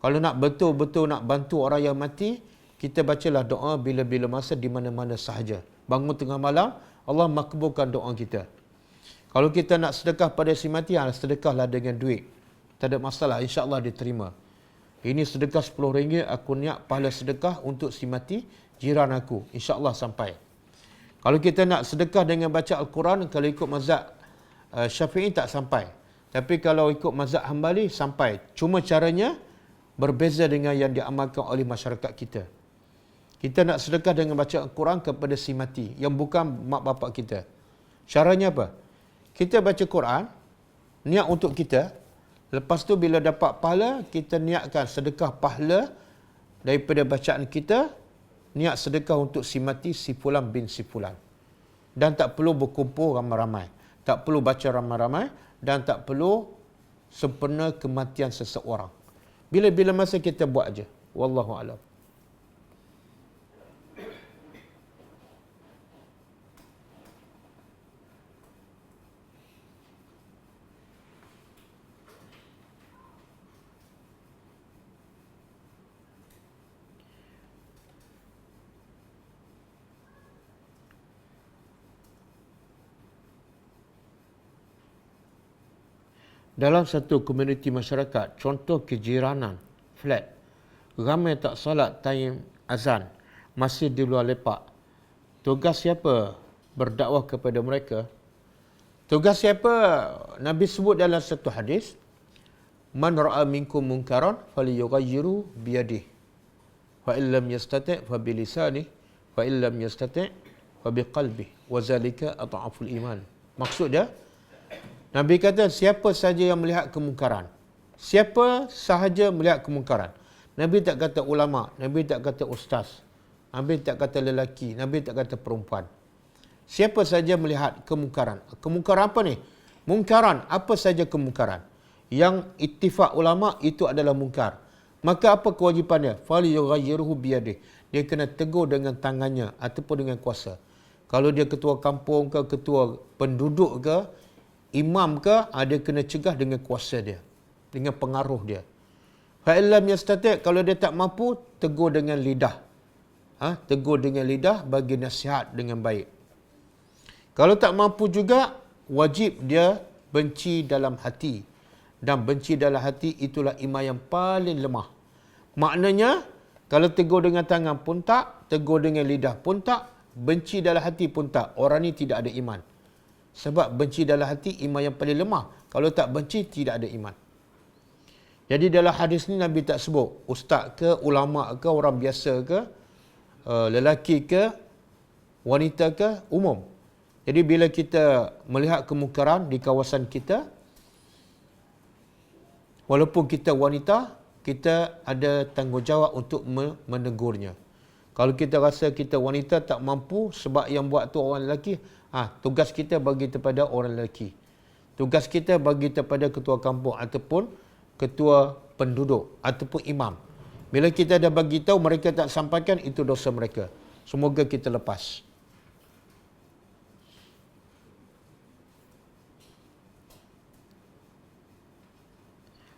Kalau nak betul-betul nak bantu orang yang mati, kita bacalah doa bila-bila masa di mana-mana sahaja. Bangun tengah malam, Allah makbulkan doa kita. Kalau kita nak sedekah pada si mati, sedekahlah dengan duit. Tak ada masalah, insya-Allah diterima. Ini sedekah RM10, aku niat pahala sedekah untuk si mati, jiran aku. InsyaAllah sampai. Kalau kita nak sedekah dengan baca Al-Quran, kalau ikut mazhab Syafi'i tak sampai. Tapi kalau ikut mazhab Hambali, sampai. Cuma caranya berbeza dengan yang diamalkan oleh masyarakat kita. Kita nak sedekah dengan baca Al-Quran kepada si mati, yang bukan mak bapak kita. Caranya apa? Kita baca Quran, niat untuk kita. Lepas tu bila dapat pahala, kita niatkan sedekah pahala daripada bacaan kita, niat sedekah untuk si mati, si fulan bin si fulan. Dan tak perlu berkumpul ramai-ramai. Tak perlu baca ramai-ramai dan tak perlu sempena kematian seseorang. Bila-bila masa kita buat aja. Wallahu a'lam. Dalam satu komuniti masyarakat, contoh kejiranan, flat, ramai tak salat time azan, masih di luar lepak. Tugas siapa berdakwah kepada mereka? Tugas siapa? Nabi sebut dalam satu hadis, man ra'a minkum munkaran falyughayyiru biyadihi, fa illam yastati' fa bilisanihi, fa illam yastati' fa biqalbihi, wa zalika adhaful iman. Maksud dia, Nabi kata, siapa sahaja yang melihat kemungkaran. Siapa sahaja melihat kemungkaran. Nabi tak kata ulama, Nabi tak kata ustaz, Nabi tak kata lelaki, Nabi tak kata perempuan. Siapa saja melihat kemungkaran. Kemungkaran apa ni? Mungkaran, apa saja kemungkaran. Yang ittifaq ulama itu adalah mungkar. Maka apa kewajipannya? Falyughayyirhu biyadihi. Dia kena tegur dengan tangannya ataupun dengan kuasa. Kalau dia ketua kampung ke, ketua penduduk ke, imam ke, dia kena cegah dengan kuasa dia, dengan pengaruh dia. Fa'illam yastati', kalau dia tak mampu, tegur dengan lidah. Tegur dengan lidah, bagi nasihat dengan baik. Kalau tak mampu juga, wajib dia benci dalam hati. Dan benci dalam hati itulah iman yang paling lemah. Maknanya, kalau tegur dengan tangan pun tak, tegur dengan lidah pun tak, benci dalam hati pun tak, orang ni tidak ada iman. Sebab benci dalam hati iman yang paling lemah. Kalau tak benci, tidak ada iman. Jadi dalam hadis ni Nabi tak sebut ustaz ke, ulama ke, orang biasa ke, lelaki ke, wanita ke, umum. Jadi bila kita melihat kemungkaran di kawasan kita, walaupun kita wanita, kita ada tanggungjawab untuk menegurnya. Kalau kita rasa kita wanita tak mampu sebab yang buat tu orang lelaki, tugas kita bagi kepada orang lelaki. Tugas kita bagi kepada ketua kampung ataupun ketua penduduk ataupun imam. Bila kita dah bagi tahu mereka tak sampaikan, itu dosa mereka. Semoga kita lepas.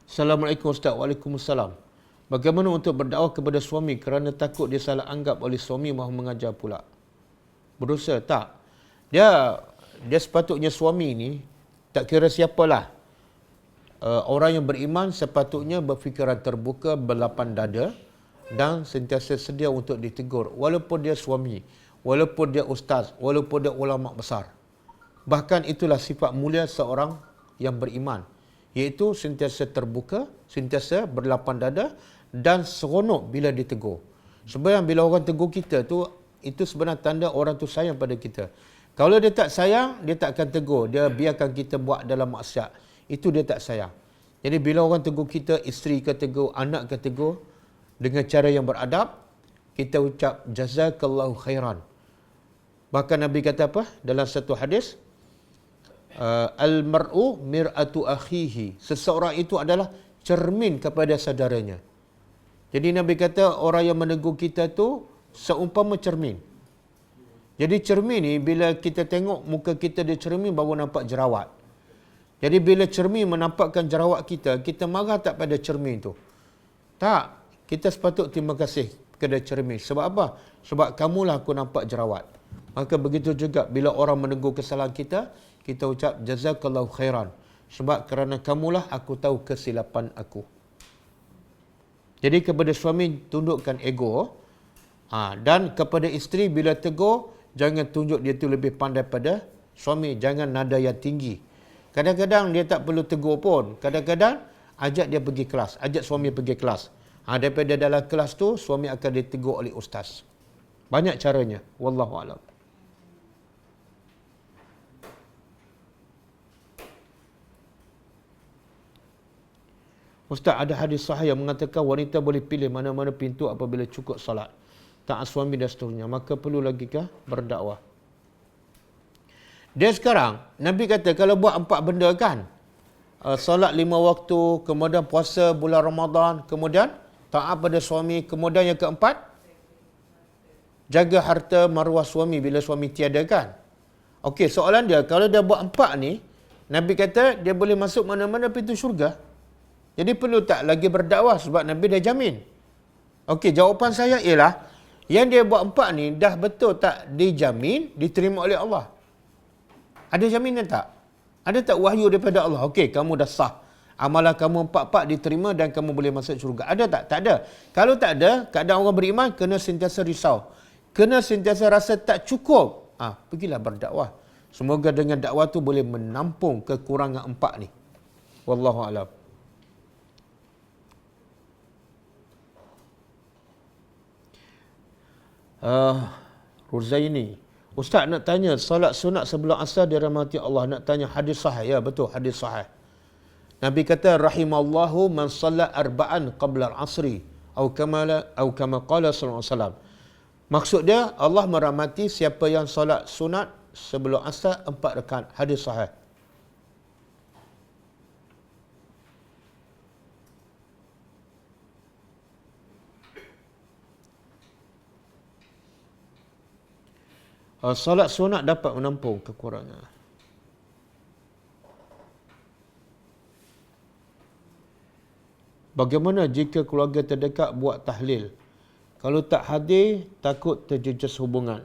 Assalamualaikum Ustaz. Waalaikumsalam. Bagaimana untuk berdakwah kepada suami kerana takut dia salah anggap oleh suami mahu mengajar pula? Berdosa? Tak. Dia sepatutnya suami ni, tak kira siapalah, orang yang beriman sepatutnya berfikiran terbuka, berlapang dada dan sentiasa sedia untuk ditegur. Walaupun dia suami, walaupun dia ustaz, walaupun dia ulama besar. Bahkan itulah sifat mulia seorang yang beriman. Iaitu sentiasa terbuka, sentiasa berlapang dada dan seronok bila ditegur. Sebenarnya bila orang tegur kita tu, itu sebenarnya tanda orang tu sayang pada kita. Kalau dia tak sayang, dia tak akan tegur. Dia biarkan kita buat dalam maksiat. Itu dia tak sayang. Jadi bila orang tegur kita, isteri ke tegur, anak ke tegur, dengan cara yang beradab, kita ucap jazakallahu khairan. Bahkan Nabi kata apa? Dalam satu hadis, al-mar'u mir'atu akhihi. Seseorang itu adalah cermin kepada saudaranya. Jadi Nabi kata orang yang menegur kita tu seumpama cermin. Jadi cermin ni bila kita tengok muka kita di cermin baru nampak jerawat. Jadi bila cermin menampakkan jerawat kita, kita marah tak pada cermin tu? Tak. Kita sepatut terima kasih kepada cermin. Sebab apa? Sebab kamulah aku nampak jerawat. Maka begitu juga bila orang menegur kesalahan kita, kita ucap jazakallahu khairan. Sebab kerana kamulah aku tahu kesilapan aku. Jadi kepada suami tundukkan ego. Dan kepada isteri bila tegur, jangan tunjuk dia tu lebih pandai pada suami. Jangan nada yang tinggi. Kadang-kadang dia tak perlu tegur pun. Kadang-kadang ajak dia pergi kelas. Ajak suami pergi kelas. Daripada dalam kelas tu, suami akan ditegur oleh ustaz. Banyak caranya. Wallahualam. Ustaz, ada hadis sahih yang mengatakan wanita boleh pilih mana-mana pintu apabila cukup salat, taat suami dan seterusnya. Maka perlu lagikah berdakwah? Dia sekarang, Nabi kata kalau buat 4 benda kan, salat 5 waktu, kemudian puasa bulan Ramadan, kemudian taat pada suami, kemudian yang keempat, jaga harta maruah suami bila suami tiada kan. Okey, soalan dia, kalau dia buat 4 ni, Nabi kata dia boleh masuk mana-mana pintu syurga. Jadi perlu tak lagi berdakwah sebab Nabi dah jamin. Okey, jawapan saya ialah yang dia buat 4 ni dah betul tak dijamin diterima oleh Allah? Ada jaminan tak? Ada tak wahyu daripada Allah? Okey, kamu dah sah. Amalan kamu 4 diterima dan kamu boleh masuk syurga. Ada tak? Tak ada. Kalau tak ada, keadaan orang beriman kena sentiasa risau. Kena sentiasa rasa tak cukup. Pergilah berdakwah. Semoga dengan dakwah tu boleh menampung kekurangan 4 ni. Wallahu a'lam. Ruzaini, Ustaz nak tanya, salat sunat sebelum asar dirahmati Allah. Nak tanya hadis sahih. Ya, betul, hadis sahih. Nabi kata, rahimallahu man salat arba'an qabla al-asri. Atau kama qala sallallahu alaihi wasallam. Maksud dia, Allah merahmati siapa yang solat sunat sebelum asar 4 rakaat. Hadis sahih. Solat sunat dapat menampung kekurangan. Bagaimana jika keluarga terdekat buat tahlil? Kalau tak hadir, takut terjejas hubungan.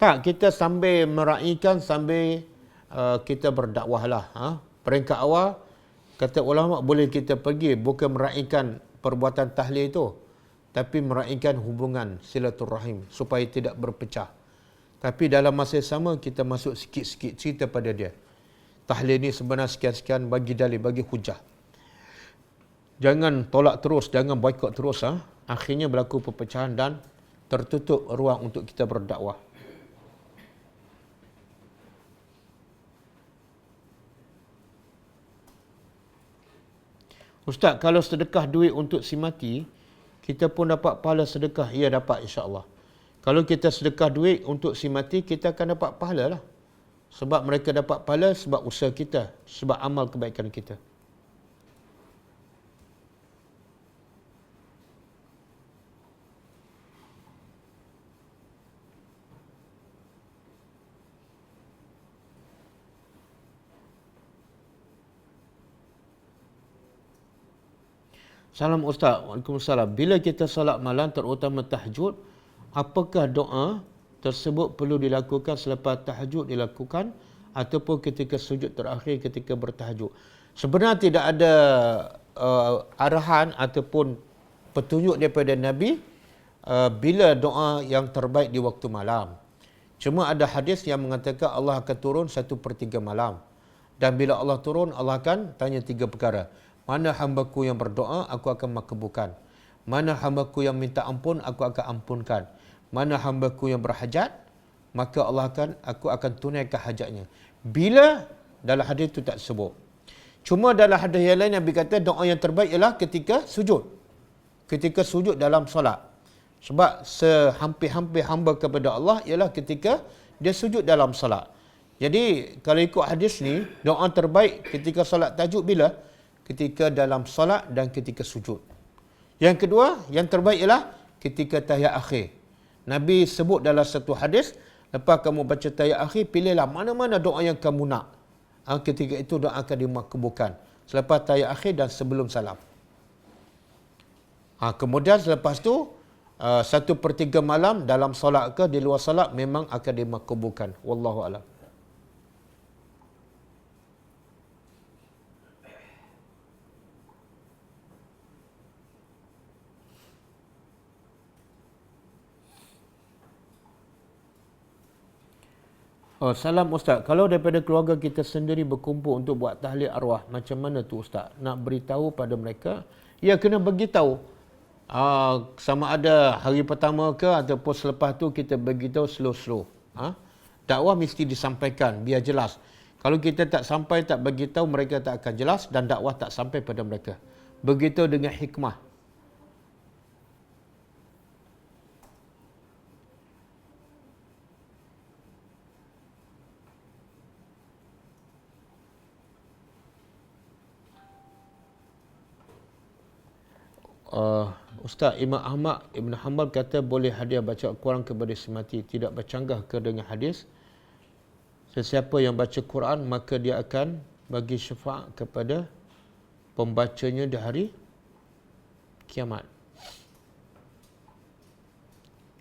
Tak, kita sambil meraihkan, sambil kita berdakwah lah. Peringkat awal, kata ulama, boleh kita pergi, bukan meraihkan perbuatan tahlil itu, tapi meraihkan hubungan silaturahim, supaya tidak berpecah. Tapi dalam masa yang sama, kita masuk sikit-sikit cerita pada dia. Tahlil ni sebenarnya sekian-sekian, bagi dalil, bagi hujah. Jangan tolak terus, jangan boikot terus. Akhirnya berlaku perpecahan dan tertutup ruang untuk kita berdakwah. Ustaz, kalau sedekah duit untuk si mati, kita pun dapat pahala sedekah? Ya, dapat, insya-Allah. Kalau kita sedekah duit untuk si mati, kita akan dapat pahala lah. Sebab mereka dapat pahala sebab usaha kita, sebab amal kebaikan kita. Salam Ustaz. Waalaikumsalam. Bila kita solat malam, terutama tahajud, apakah doa tersebut perlu dilakukan selepas tahajud dilakukan ataupun ketika sujud terakhir ketika bertahajud? Sebenarnya tidak ada arahan ataupun petunjuk daripada Nabi bila doa yang terbaik di waktu malam. Cuma ada hadis yang mengatakan Allah akan turun 1/3 malam. Dan bila Allah turun, Allah akan tanya 3 perkara. Mana hambaku yang berdoa, aku akan makbulkan. Mana hambaku yang minta ampun, aku akan ampunkan. Mana hambaku yang berhajat, maka aku akan tunaikan hajatnya. Bila dalam hadis itu tak sebut. Cuma dalam hadis yang lain Nabi kata doa yang terbaik ialah ketika sujud. Ketika sujud dalam solat. Sebab sehampir-hampir hamba kepada Allah ialah ketika dia sujud dalam solat. Jadi kalau ikut hadis ni, doa terbaik ketika solat tahajud bila? Ketika dalam solat dan ketika sujud. Yang kedua, yang terbaik ialah ketika tahiyat akhir. Nabi sebut dalam satu hadis, lepas kamu baca tahiyat akhir, pilihlah mana-mana doa yang kamu nak. Ketika itu doa akan dimakbulkan. Selepas tahiyat akhir dan sebelum salam. Kemudian selepas tu, 1/3 malam dalam solat ke di luar solat memang akan dimakbulkan. Wallahu a'lam. Salam Ustaz, kalau daripada keluarga kita sendiri berkumpul untuk buat tahlil arwah, macam mana tu Ustaz? Nak beritahu pada mereka? Ya, kena beritahu. Sama ada hari pertama ke ataupun selepas tu kita beritahu slow-slow. Dakwah mesti disampaikan, biar jelas. Kalau kita tak sampai, tak beritahu, mereka tak akan jelas dan dakwah tak sampai pada mereka. Begitu dengan hikmah. Ustaz, Imam Ahmad Ibn Hanbal kata boleh hadiah baca Al-Quran kepada si mati. Tidak bercanggah ke dengan hadis? Sesiapa yang baca Quran, maka dia akan bagi syafaat kepada pembacanya di hari kiamat.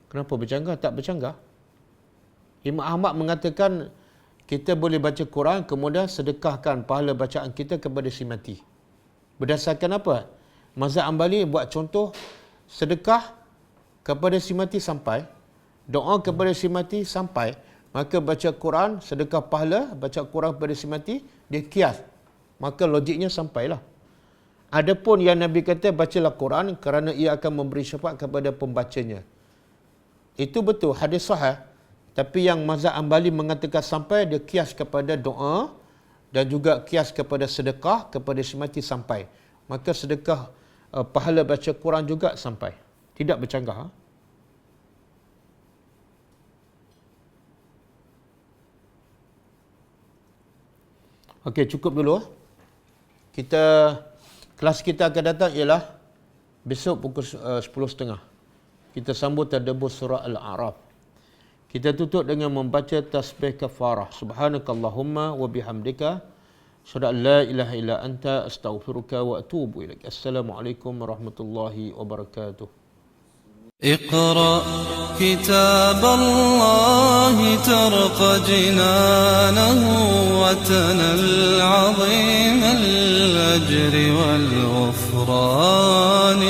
Kenapa bercanggah? Tak bercanggah. Imam Ahmad mengatakan kita boleh baca Quran, kemudian sedekahkan pahala bacaan kita kepada si mati. Berdasarkan apa? Mazhab Ambali buat contoh, sedekah kepada si mati sampai, doa kepada si mati sampai, maka baca Quran, sedekah pahala, baca Quran kepada si mati, dia kias. Maka logiknya sampailah. Adapun yang Nabi kata, bacalah Quran kerana ia akan memberi syafaat kepada pembacanya. Itu betul, hadis sahih. Tapi yang mazhab Ambali mengatakan sampai, dia kias kepada doa dan juga kias kepada sedekah kepada si mati sampai. Maka sedekah pahala baca Quran juga sampai. Tidak bercanggah. Okey, cukup dulu. Kelas kita akan datang ialah besok pukul 10.30. Kita sambut tadabbur surah Al-A'raf. Kita tutup dengan membaca tasbih kafarah. Subhanakallahumma wa bihamdika asyhadu an la ilaha illa anta astaghfiruka wa atubu ilaik. Assalamualaikum warahmatullahi wabarakatuh. اقرأ كتاب الله ترق جنانه وتنل عظيم الأجر والغفران.